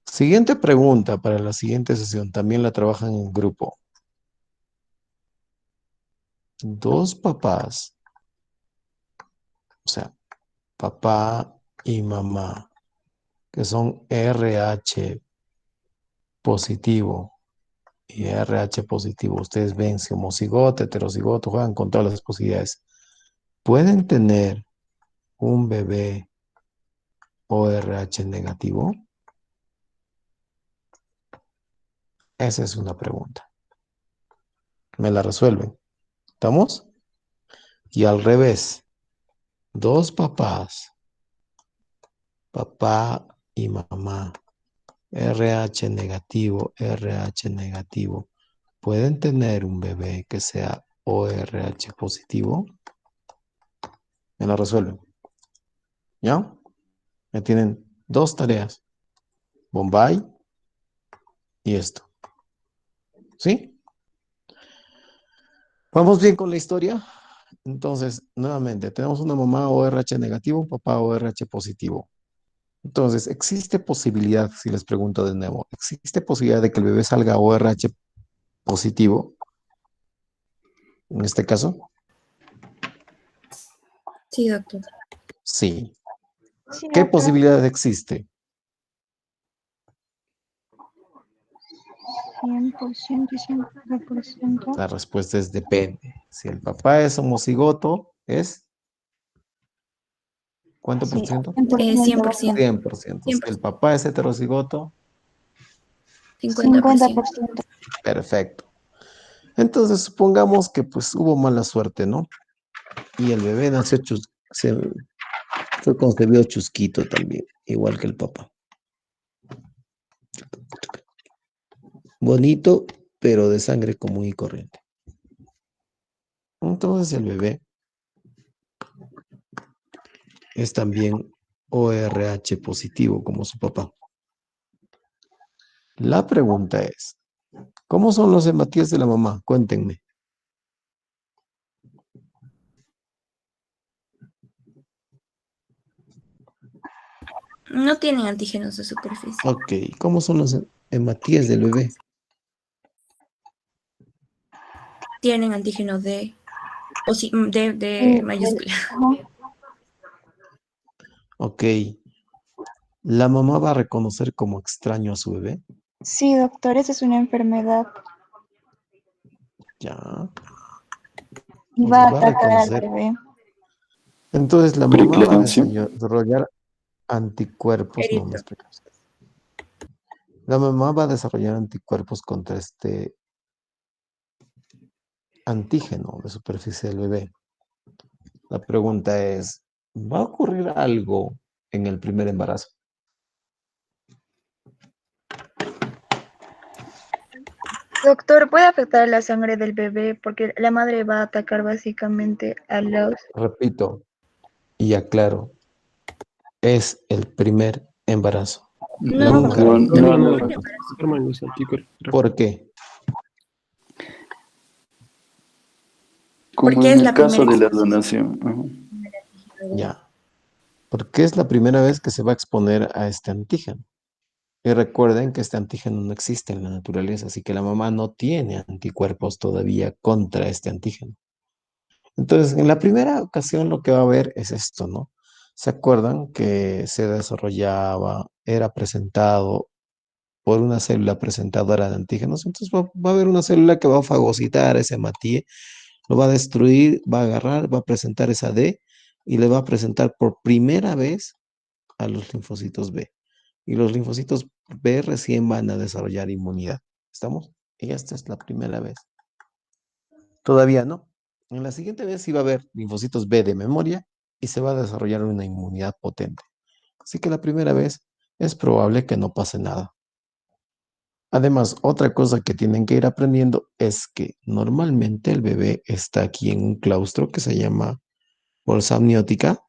Siguiente pregunta para la siguiente sesión. También la trabajan en grupo. Dos papás, o sea, papá y mamá, que son RH positivo y RH positivo. Ustedes ven si homocigoto, heterocigoto, juegan con todas las posibilidades. ¿Pueden tener un bebé ORH negativo? Esa es una pregunta. ¿Me la resuelven? ¿Estamos? Y al revés, dos papás, papá y mamá, RH negativo, ¿pueden tener un bebé que sea ORH positivo? Me la resuelven. ¿Ya? Me tienen dos tareas. Bombay y esto. ¿Sí? ¿Vamos bien con la historia? Entonces, nuevamente, tenemos una mamá ORH negativo, un papá ORH positivo. Entonces, ¿existe posibilidad, si les pregunto de nuevo, ¿existe posibilidad de que el bebé salga ORH positivo? En este caso, Sí, doctor. sí. Sí, ¿Qué doctor. posibilidad existe? 100% y 50%. La respuesta es depende. Si el papá es homocigoto, ¿es cuánto por Sí, ciento? 100%, doctor. 100%. 100%. Si el 100%. papá es heterocigoto, 50%. 50%. perfecto. Entonces, supongamos que pues hubo mala suerte, ¿no? Y el bebé nació fue concebido chusquito también, igual que el papá. Bonito, pero de sangre común y corriente. Entonces el bebé es también ORH positivo como su papá. La pregunta es, ¿cómo son los hematíes de la mamá? Cuéntenme. No tienen antígenos de superficie. Ok, ¿cómo son los hematíes del bebé? Tienen antígeno de mayúscula. Ajá. Ok, ¿la mamá va a reconocer como extraño a su bebé? Sí, doctor, esa es una enfermedad Ya, y va a entonces va a atacar al reconocer. bebé. Entonces la mamá va a Preeclampsia. desarrollar anticuerpos, no Perito. es preeclampsia. La mamá va a desarrollar anticuerpos contra este antígeno de superficie del bebé. La pregunta es, ¿va a ocurrir algo en el primer embarazo? Doctor, puede afectar a la sangre del bebé porque la madre va a atacar básicamente a los... Repito y aclaro, es el primer embarazo. No, Nunca No, repito. No, no, no, doctor. Confirman los anticuerpos. ¿Por qué? como Porque en es el la caso primera de la exposición. donación. Ajá. Ya. Porque es la primera vez que se va a exponer a este antígeno. Y recuerden que este antígeno no existe en la naturaleza, así que la mamá no tiene anticuerpos todavía contra este antígeno. Entonces, en la primera ocasión lo que va a haber es esto, ¿no? ¿Se acuerdan que se desarrollaba, era presentado por una célula presentadora de antígenos? Entonces va a haber una célula que va a fagocitar ese matie, lo va a destruir, va a agarrar, va a presentar esa D y le va a presentar por primera vez a los linfocitos B. Y los linfocitos B recién van a desarrollar inmunidad. ¿Estamos? Y esta es la primera vez. Todavía no. En la siguiente vez sí va a haber linfocitos B de memoria y se va a desarrollar una inmunidad potente. Así que la primera vez es probable que no pase nada. Además, otra cosa que tienen que ir aprendiendo es que normalmente el bebé está aquí en un claustro que se llama bolsa amniótica.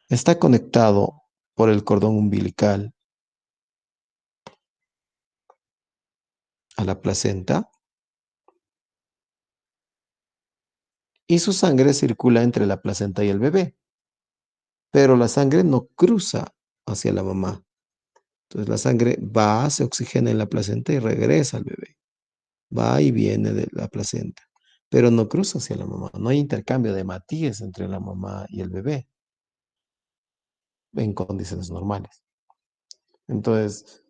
Está conectado por el cordón umbilical a la placenta y su sangre circula entre la placenta y el bebé, pero la sangre no cruza hacia la mamá. Entonces la sangre va, se oxigena en la placenta y regresa al bebé. Va y viene de la placenta, pero no cruza hacia la mamá. No hay intercambio de matíes entre la mamá y el bebé en condiciones normales. Entonces,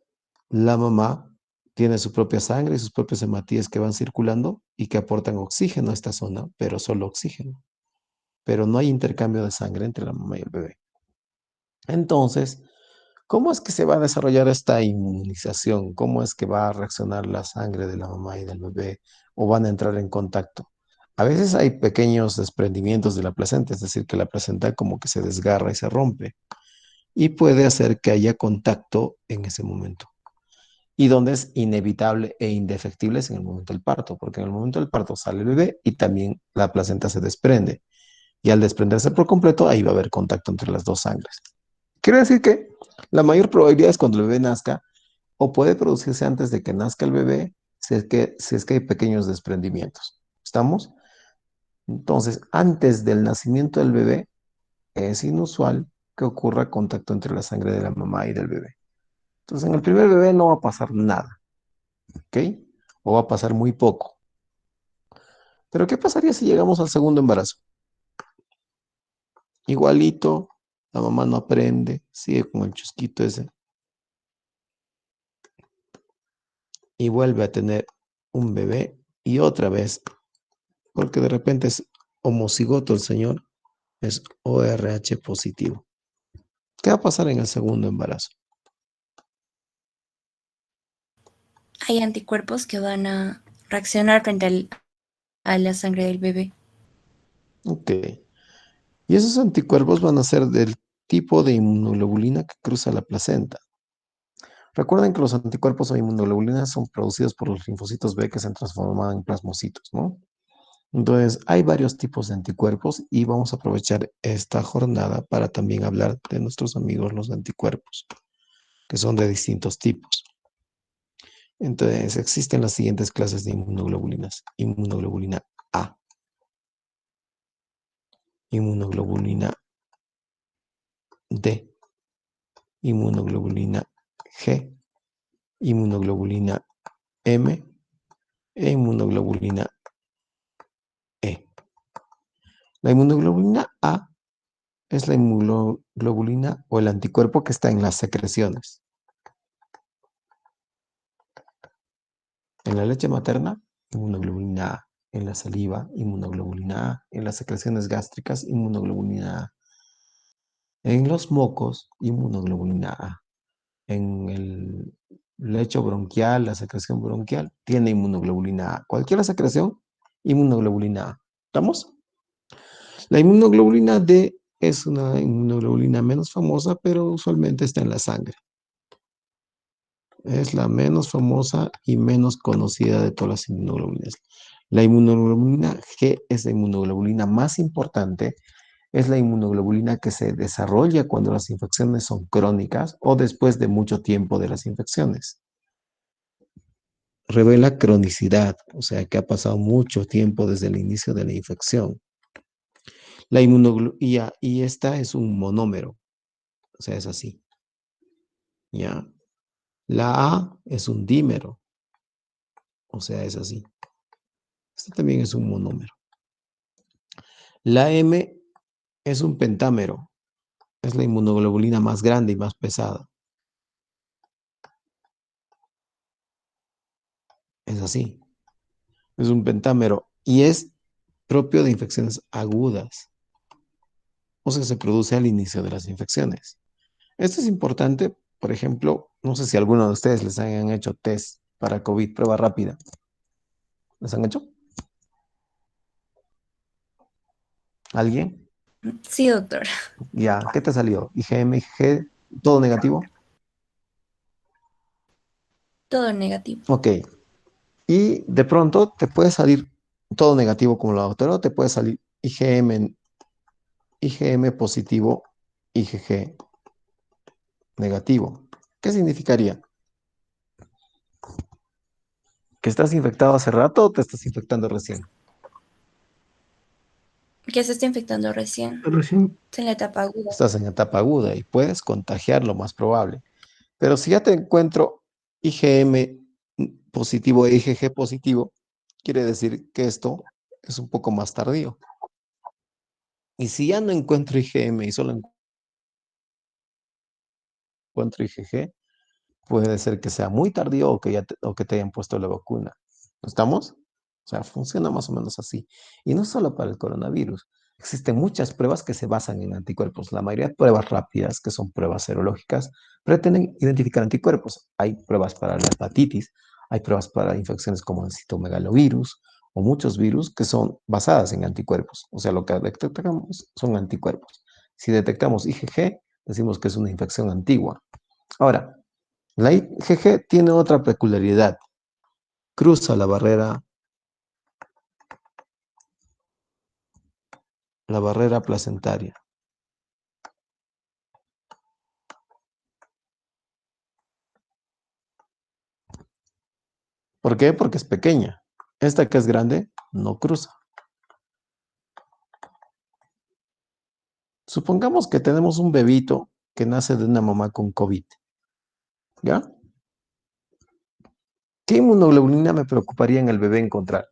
la mamá tiene su propia sangre y sus propios hematíes que van circulando y que aportan oxígeno a esta zona, pero solo oxígeno. Pero no hay intercambio de sangre entre la mamá y el bebé. Entonces, ¿cómo es que se va a desarrollar esta inmunización? ¿Cómo es que va a reaccionar la sangre de la mamá y del bebé o van a entrar en contacto? A veces hay pequeños desprendimientos de la placenta, es decir, que la placenta como que se desgarra y se rompe y puede hacer que haya contacto en ese momento. Y donde es inevitable e indefectible es en el momento del parto, porque en el momento del parto sale el bebé y también la placenta se desprende. Y al desprenderse por completo, ahí va a haber contacto entre las dos sangres. Quiere decir que la mayor probabilidad es cuando el bebé nazca o puede producirse antes de que nazca el bebé si es que hay pequeños desprendimientos. ¿Estamos? Entonces, antes del nacimiento del bebé, es inusual que ocurra contacto entre la sangre de la mamá y del bebé. Entonces, en el primer bebé no va a pasar nada, ¿ok? O va a pasar muy poco. Pero ¿qué pasaría si llegamos al segundo embarazo? Igualito, la mamá no aprende, sigue con el chusquito ese y vuelve a tener un bebé y otra vez, porque de repente es homocigoto el señor, es ORH positivo. ¿Qué va a pasar en el segundo embarazo? Hay anticuerpos que van a reaccionar a la sangre del bebé. Ok. Y esos anticuerpos van a ser del tipo de inmunoglobulina que cruza la placenta. Recuerden que los anticuerpos o inmunoglobulinas son producidos por los linfocitos B que se transforman en plasmocitos, ¿no? Entonces, hay varios tipos de anticuerpos y vamos a aprovechar esta jornada para también hablar de nuestros amigos los anticuerpos, que son de distintos tipos. Entonces, existen las siguientes clases de inmunoglobulinas. Inmunoglobulina A, inmunoglobulina D, inmunoglobulina G, inmunoglobulina M e inmunoglobulina E. La inmunoglobulina A es la inmunoglobulina o el anticuerpo que está en las secreciones. En la leche materna, inmunoglobulina A. En la saliva, inmunoglobulina A. En las secreciones gástricas, inmunoglobulina A. En los mocos, inmunoglobulina A. En el lecho bronquial, la secreción bronquial, tiene inmunoglobulina A. Cualquier secreción, inmunoglobulina A. ¿Estamos? La inmunoglobulina D es una inmunoglobulina menos famosa, pero usualmente está en la sangre. Es la menos famosa y menos conocida de todas las inmunoglobulinas. La inmunoglobulina G es la inmunoglobulina más importante. Es la inmunoglobulina que se desarrolla cuando las infecciones son crónicas o después de mucho tiempo de las infecciones. Revela cronicidad, o sea que ha pasado mucho tiempo desde el inicio de la infección. La inmunoglobulina, y esta es un monómero, o sea, es así. ¿Ya? La A es un dímero, o sea, es así. Este también es un monómero. La M es un pentámero, es la inmunoglobulina más grande y más pesada. Es así. Es un pentámero y es propio de infecciones agudas, o sea, se produce al inicio de las infecciones. Esto es importante, por ejemplo, no sé si alguno de ustedes les hayan hecho test para COVID, prueba rápida. ¿Les han hecho? ¿Alguien? Sí, doctor. Ya, ¿qué te salió? IgM, IgG, todo negativo. Todo negativo. Ok. Y de pronto te puede salir todo negativo como la doctora, o te puede salir IgM positivo, IgG negativo. ¿Qué significaría? ¿Que estás infectado hace rato o te estás infectando recién? Que se está infectando recién. Recién, Es en la etapa aguda. Estás en etapa aguda y puedes contagiar lo más probable. Pero si ya te encuentro IgM positivo e IgG positivo, quiere decir que esto es un poco más tardío. Y si ya no encuentro IgM y solo encuentro IgG, puede ser que sea muy tardío o que, o que te hayan puesto la vacuna. ¿No estamos? O sea, funciona más o menos así. Y no solo para el coronavirus. Existen muchas pruebas que se basan en anticuerpos. La mayoría de pruebas rápidas, que son pruebas serológicas, pretenden identificar anticuerpos. Hay pruebas para la hepatitis, hay pruebas para infecciones como el citomegalovirus o muchos virus que son basadas en anticuerpos. O sea, lo que detectamos son anticuerpos. Si detectamos IgG, decimos que es una infección antigua. Ahora, la IgG tiene otra peculiaridad. Cruza la barrera placentaria. ¿Por qué? Porque es pequeña. Esta que es grande no cruza. Supongamos que tenemos un bebito que nace de una mamá con COVID. ¿Ya? ¿Qué inmunoglobulina me preocuparía en el bebé encontrar?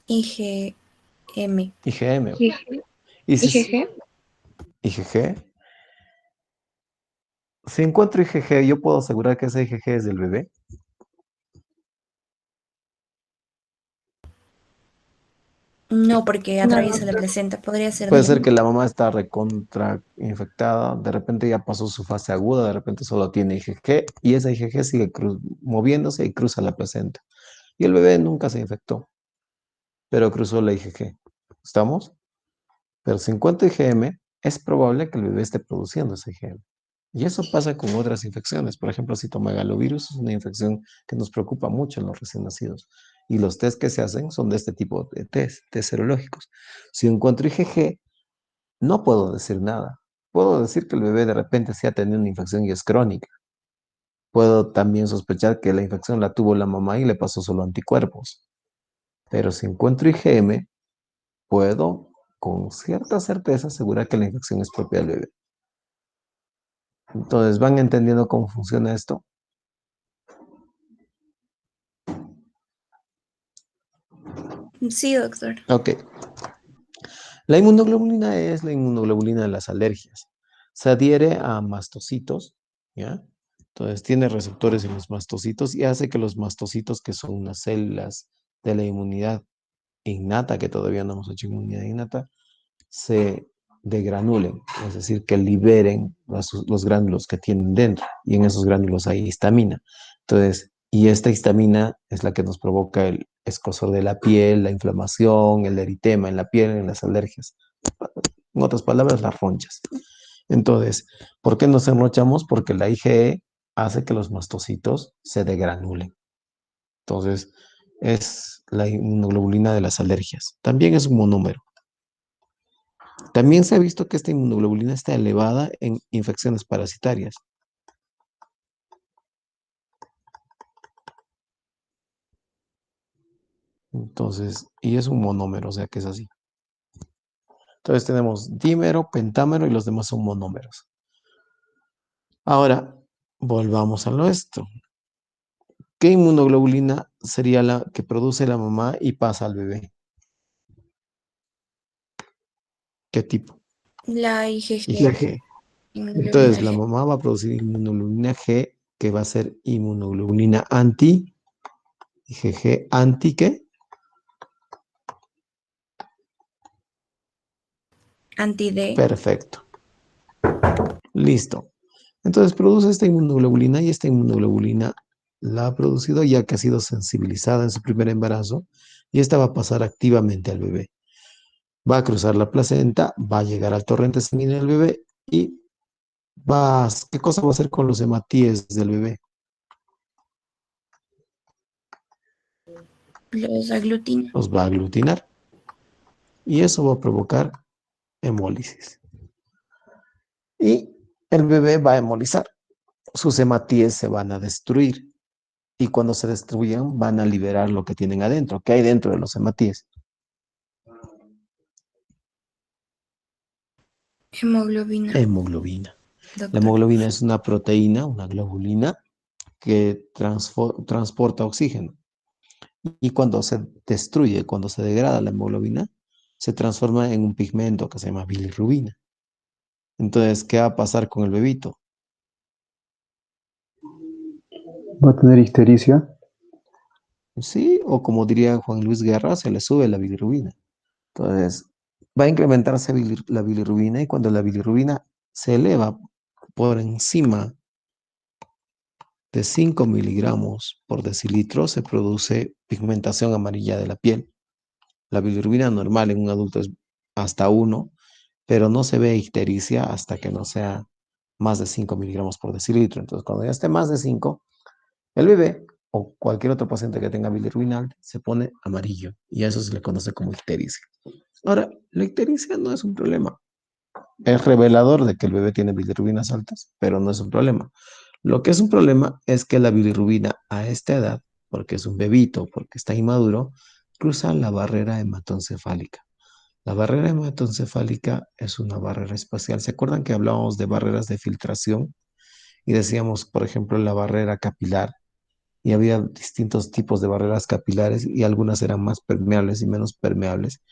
IgM. IgM. IgG. Y si IgG. IgG, si encuentro IgG, yo puedo asegurar que ese IgG es del bebé. No, porque No, atraviesa la placenta. Podría ser Puede del ser bebé. que la mamá está recontra infectada, de repente ya pasó su fase aguda, de repente solo tiene IgG y esa IgG sigue moviéndose y cruza la placenta. Y el bebé nunca se infectó, pero cruzó la IgG. ¿Estamos? Pero si encuentro IgM, es probable que el bebé esté produciendo ese IgM. Y eso pasa con otras infecciones. Por ejemplo, citomegalovirus es una infección que nos preocupa mucho en los recién nacidos. Y los test que se hacen son de este tipo de test serológicos. Si encuentro IgG, no puedo decir nada. Puedo decir que el bebé de repente sí ha tenido una infección y es crónica. Puedo también sospechar que la infección la tuvo la mamá y le pasó solo anticuerpos. Pero si encuentro IgM, puedo con cierta certeza asegurar que la infección es propia del bebé. Entonces, ¿van entendiendo cómo funciona esto? Sí, doctor. Ok. La inmunoglobulina es la inmunoglobulina de las alergias. Se adhiere a mastocitos, ¿ya? Entonces tiene receptores en los mastocitos y hace que los mastocitos, que son unas células de la inmunidad innata, que todavía no hemos hecho inmunidad innata, se degranulen, es decir, que liberen los gránulos que tienen dentro y en esos gránulos hay histamina. Entonces, y esta histamina es la que nos provoca el escozor de la piel, la inflamación, el eritema en la piel, en las alergias. En otras palabras, las ronchas. Entonces, ¿por qué nos enrochamos? Porque la IgE hace que los mastocitos se degranulen. Entonces, es la inmunoglobulina de las alergias. También es un monómero. También se ha visto que esta inmunoglobulina está elevada en infecciones parasitarias. Entonces, y es un monómero, o sea que es así. Entonces tenemos dímero, pentámero y los demás son monómeros. Ahora, volvamos a nuestro. ¿Qué inmunoglobulina sería la que produce la mamá y pasa al bebé? ¿Qué tipo? La IgG, IgG. inmunoglobulina Entonces, la G. mamá va a producir inmunoglobulina G, que va a ser inmunoglobulina anti, IgG anti, ¿qué? Anti-D. Perfecto. Listo. Entonces, produce esta inmunoglobulina y esta inmunoglobulina la ha producido ya que ha sido sensibilizada en su primer embarazo y esta va a pasar activamente al bebé. Va a cruzar la placenta, va a llegar al torrente sanguíneo del bebé y ¿qué cosa va a hacer con los hematíes del bebé? Los aglutina. Los va a aglutinar y eso va a provocar hemólisis. Y el bebé va a hemolizar. Sus hematíes se van a destruir y cuando se destruyan van a liberar lo que tienen adentro. ¿Qué hay dentro de los hematíes? Hemoglobina, Hemoglobina. La doctor. hemoglobina es una proteína, una globulina que transporta oxígeno. Y cuando se destruye, cuando se degrada la hemoglobina, se transforma en un pigmento que se llama bilirrubina. Entonces, ¿qué va a pasar con el bebito? Va a tener ictericia. Sí, o como diría Juan Luis Guerra, se le sube la bilirrubina. Entonces, va a incrementarse la bilirrubina y cuando la bilirrubina se eleva por encima de 5 miligramos por decilitro, se produce pigmentación amarilla de la piel. La bilirrubina normal en un adulto es hasta 1, pero no se ve ictericia hasta que no sea más de 5 miligramos por decilitro. Entonces, cuando ya esté más de 5, el bebé o cualquier otro paciente que tenga bilirrubina alta se pone amarillo y a eso se le conoce como ictericia. Ahora, la ictericia no es un problema. Es revelador de que el bebé tiene bilirrubinas altas, pero no es un problema. Lo que es un problema es que la bilirrubina a esta edad, porque es un bebito, porque está inmaduro, cruza la barrera hematoencefálica. La barrera hematoencefálica es una barrera espacial. ¿Se acuerdan que hablábamos de barreras de filtración? Y decíamos, por ejemplo, la barrera capilar. Y había distintos tipos de barreras capilares y algunas eran más permeables y menos permeables.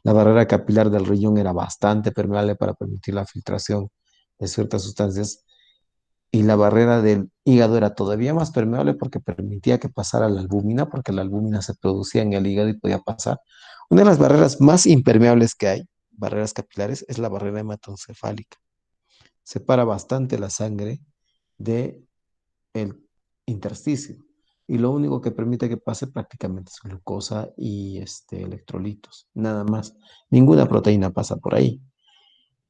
La barrera capilar del riñón era bastante permeable para permitir la filtración de ciertas sustancias y la barrera del hígado era todavía más permeable porque permitía que pasara la albúmina, porque la albúmina se producía en el hígado y podía pasar. Una de las barreras más impermeables que hay, barreras capilares, es la barrera hematoencefálica. Separa bastante la sangre del intersticio y lo único que permite que pase prácticamente es glucosa y electrolitos, nada más. Ninguna proteína pasa por ahí.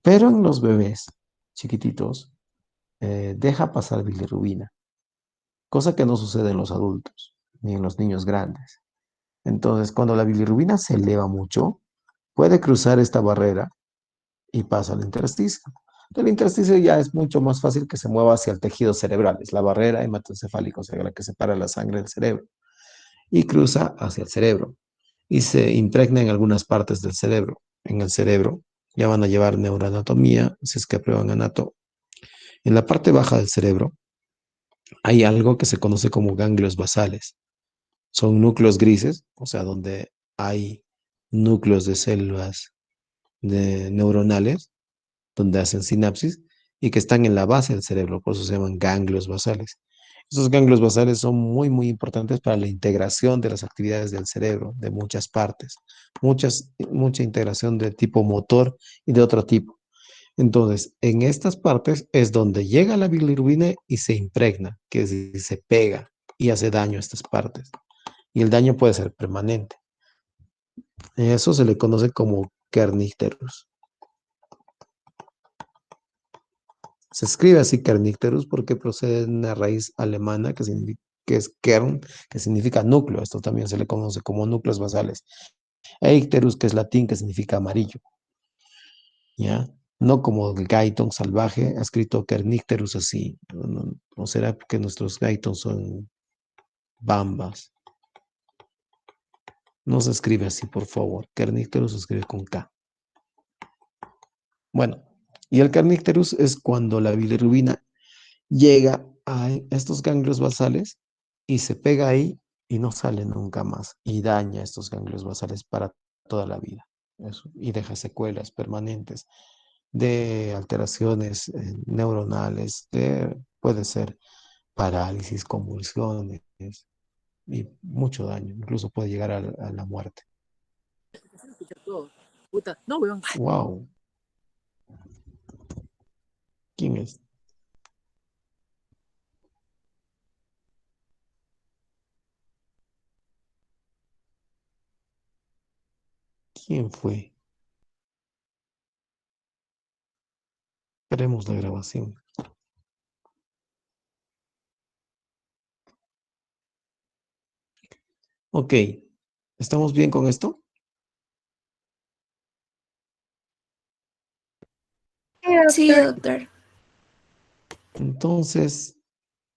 Pero en los bebés chiquititos deja pasar bilirrubina, cosa que no sucede en los adultos ni en los niños grandes. Entonces, cuando la bilirrubina se eleva mucho, puede cruzar esta barrera y pasa al intersticio. El intersticio ya es mucho más fácil que se mueva hacia el tejido cerebral, es la barrera hematoencefálica, o sea, la que separa la sangre del cerebro, y cruza hacia el cerebro y se impregna en algunas partes del cerebro. En el cerebro ya van a llevar neuroanatomía, si es que aprueban anato. En la parte baja del cerebro hay algo que se conoce como ganglios basales. Son núcleos grises, o sea, donde hay núcleos de células neuronales, donde hacen sinapsis y que están en la base del cerebro, por eso se llaman ganglios basales. Esos ganglios basales son muy, muy importantes para la integración de las actividades del cerebro, de muchas partes, mucha integración de tipo motor y de otro tipo. Entonces, en estas partes es donde llega la bilirrubina y se impregna, que es decir, se pega y hace daño a estas partes. Y el daño puede ser permanente. Eso se le conoce como kernicterus. Se escribe así Kernicterus porque procede de una raíz alemana que es Kern, que significa núcleo. Esto también se le conoce como núcleos basales. E icterus, que es latín, que significa amarillo. ¿Ya? No como el Gaiton salvaje, ha escrito Kernicterus así. ¿No será que nuestros Gaitons son bambas? No se escribe así, por favor. Kernicterus se escribe con K. Bueno, y el Kernicterus es cuando la bilirrubina llega a estos ganglios basales y se pega ahí y no sale nunca más y daña estos ganglios basales para toda la vida. Eso, y deja secuelas permanentes de alteraciones neuronales, puede ser parálisis, convulsiones y mucho daño, incluso puede llegar a la muerte. Wow, ¿quién es? ¿Quién fue? Veremos la grabación. Ok, ¿estamos bien con esto? Sí, Doctor. doctor. Entonces,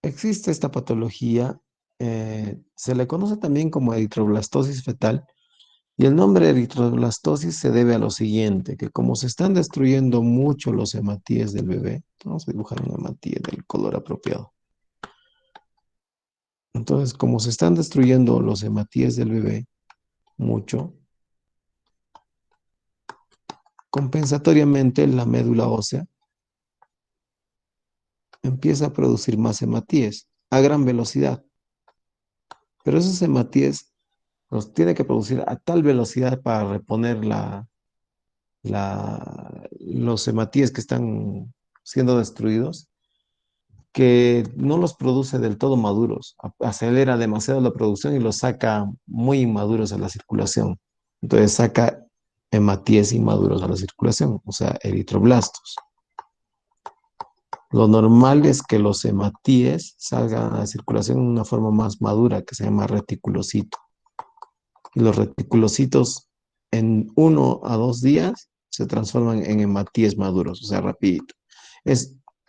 existe esta patología, se le conoce también como eritroblastosis fetal, y el nombre eritroblastosis se debe a lo siguiente, que como se están destruyendo mucho los hematíes del bebé, vamos a dibujar un hematíe del color apropiado. Entonces, como se están destruyendo los hematíes del bebé mucho, compensatoriamente la médula ósea empieza a producir más hematíes a gran velocidad, pero esos hematíes los tiene que producir a tal velocidad para reponer los hematíes que están siendo destruidos, que no los produce del todo maduros, acelera demasiado la producción y los saca muy inmaduros a la circulación. Entonces saca hematíes inmaduros a la circulación, o sea, eritroblastos. Lo normal es que los hematíes salgan a la circulación en una forma más madura, que se llama reticulocito. Y los reticulocitos en 1 a 2 días se transforman en hematíes maduros, o sea, rapidito.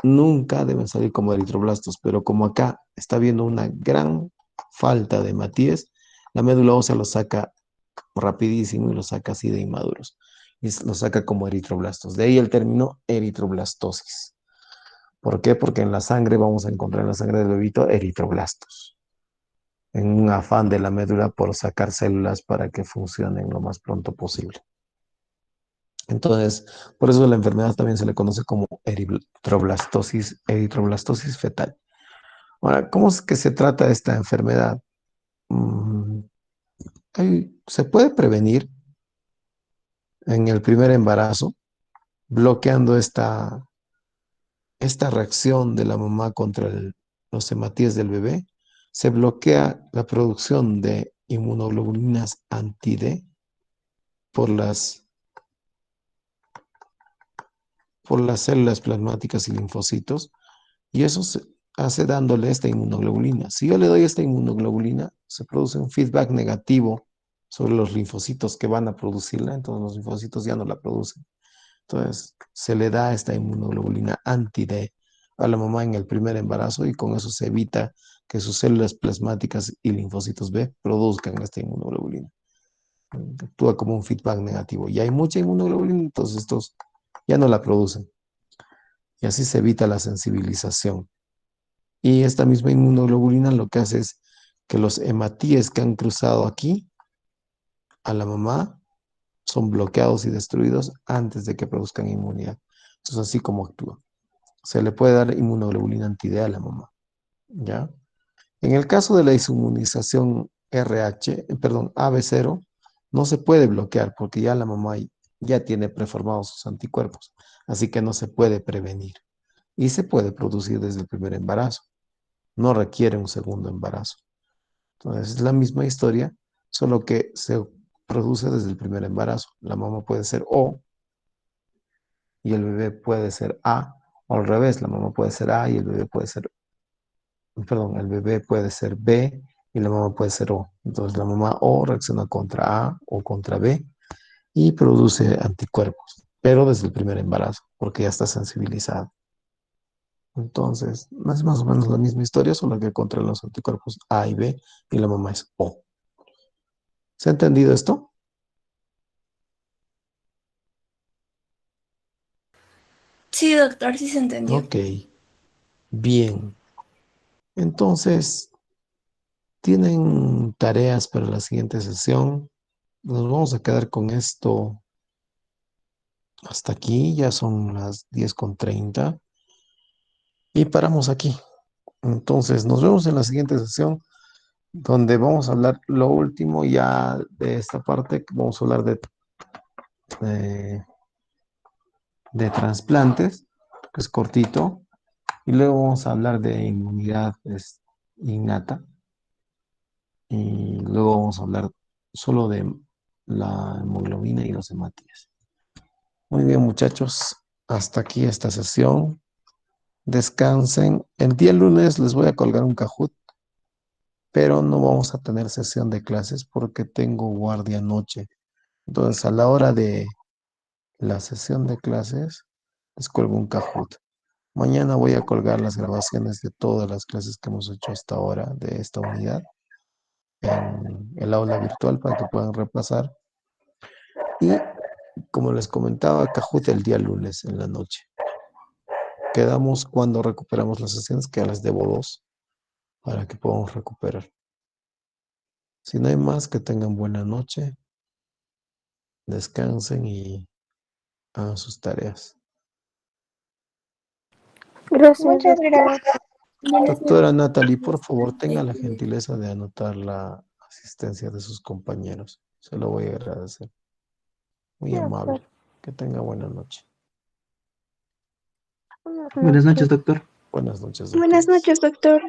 Nunca deben salir como eritroblastos, pero como acá está habiendo una gran falta de hematíes, la médula ósea los saca rapidísimo y los saca así de inmaduros. Y los saca como eritroblastos. De ahí el término eritroblastosis. ¿Por qué? Porque en la sangre vamos a encontrar en la sangre del bebito eritroblastos, en un afán de la médula por sacar células para que funcionen lo más pronto posible. Entonces, por eso la enfermedad también se le conoce como eritroblastosis fetal. Ahora, ¿cómo es que se trata esta enfermedad? Mm, se puede prevenir en el primer embarazo, bloqueando esta reacción de la mamá contra los hematíes del bebé. Se bloquea la producción de inmunoglobulinas anti-D por por las células plasmáticas y linfocitos, y eso se hace dándole esta inmunoglobulina. Si yo le doy esta inmunoglobulina, se produce un feedback negativo sobre los linfocitos que van a producirla, entonces los linfocitos ya no la producen. Entonces se le da esta inmunoglobulina anti-D a la mamá en el primer embarazo y con eso se evita que sus células plasmáticas y linfocitos B produzcan esta inmunoglobulina. Actúa como un feedback negativo. Y hay mucha inmunoglobulina, entonces estos ya no la producen. Y así se evita la sensibilización. Y esta misma inmunoglobulina lo que hace es que los hematíes que han cruzado aquí a la mamá son bloqueados y destruidos antes de que produzcan inmunidad. Entonces, así como actúa. Se le puede dar inmunoglobulina anti-D a la mamá, ¿ya? En el caso de la inmunización AB0, no se puede bloquear porque ya la mamá ya tiene preformados sus anticuerpos, así que no se puede prevenir. Y se puede producir desde el primer embarazo. No requiere un segundo embarazo. Entonces es la misma historia, solo que se produce desde el primer embarazo. La mamá puede ser O y el bebé puede ser A, O al revés, la mamá puede ser A y el bebé puede ser, perdón, el bebé puede ser B y la mamá puede ser O. Entonces la mamá O reacciona contra A o contra B y produce anticuerpos, pero desde el primer embarazo, porque ya está sensibilizada. Entonces, es más o menos la misma historia, solo que contra los anticuerpos A y B y la mamá es O. ¿Se ha entendido esto? Sí, doctor, sí se entendió. Ok, bien. Entonces, ¿tienen tareas para la siguiente sesión? Nos vamos a quedar con esto hasta aquí, ya son las 10:30 y paramos aquí. Entonces, nos vemos en la siguiente sesión donde vamos a hablar lo último ya de esta parte, vamos a hablar de, de trasplantes, que es cortito, y luego vamos a hablar de inmunidad innata, y luego vamos a hablar solo de la hemoglobina y los hematíes. Muy bien, muchachos, hasta aquí esta sesión. Descansen. El día lunes les voy a colgar un Kahoot, pero no vamos a tener sesión de clases porque tengo guardia noche. Entonces, a la hora de la sesión de clases, les cuelgo un Kahoot. Mañana voy a colgar las grabaciones de todas las clases que hemos hecho hasta ahora de esta unidad en el aula virtual para que puedan repasar. Y como les comentaba, Kahoot el día lunes en la noche. Quedamos cuando recuperamos las sesiones, que ya les debo 2 para que podamos recuperar. Si no hay más, que tengan buena noche, descansen y hagan sus tareas. Gracias, Muchas doctor. gracias. Buenas Doctora noches. Natalie, por favor, tenga la gentileza de anotar la asistencia de sus compañeros. Se lo voy a agradecer. Muy Sí, doctor. amable. Que tenga buena noche. Buenas Buenas noches, noches. doctor. Buenas noches, Buenas doctores. noches, doctor.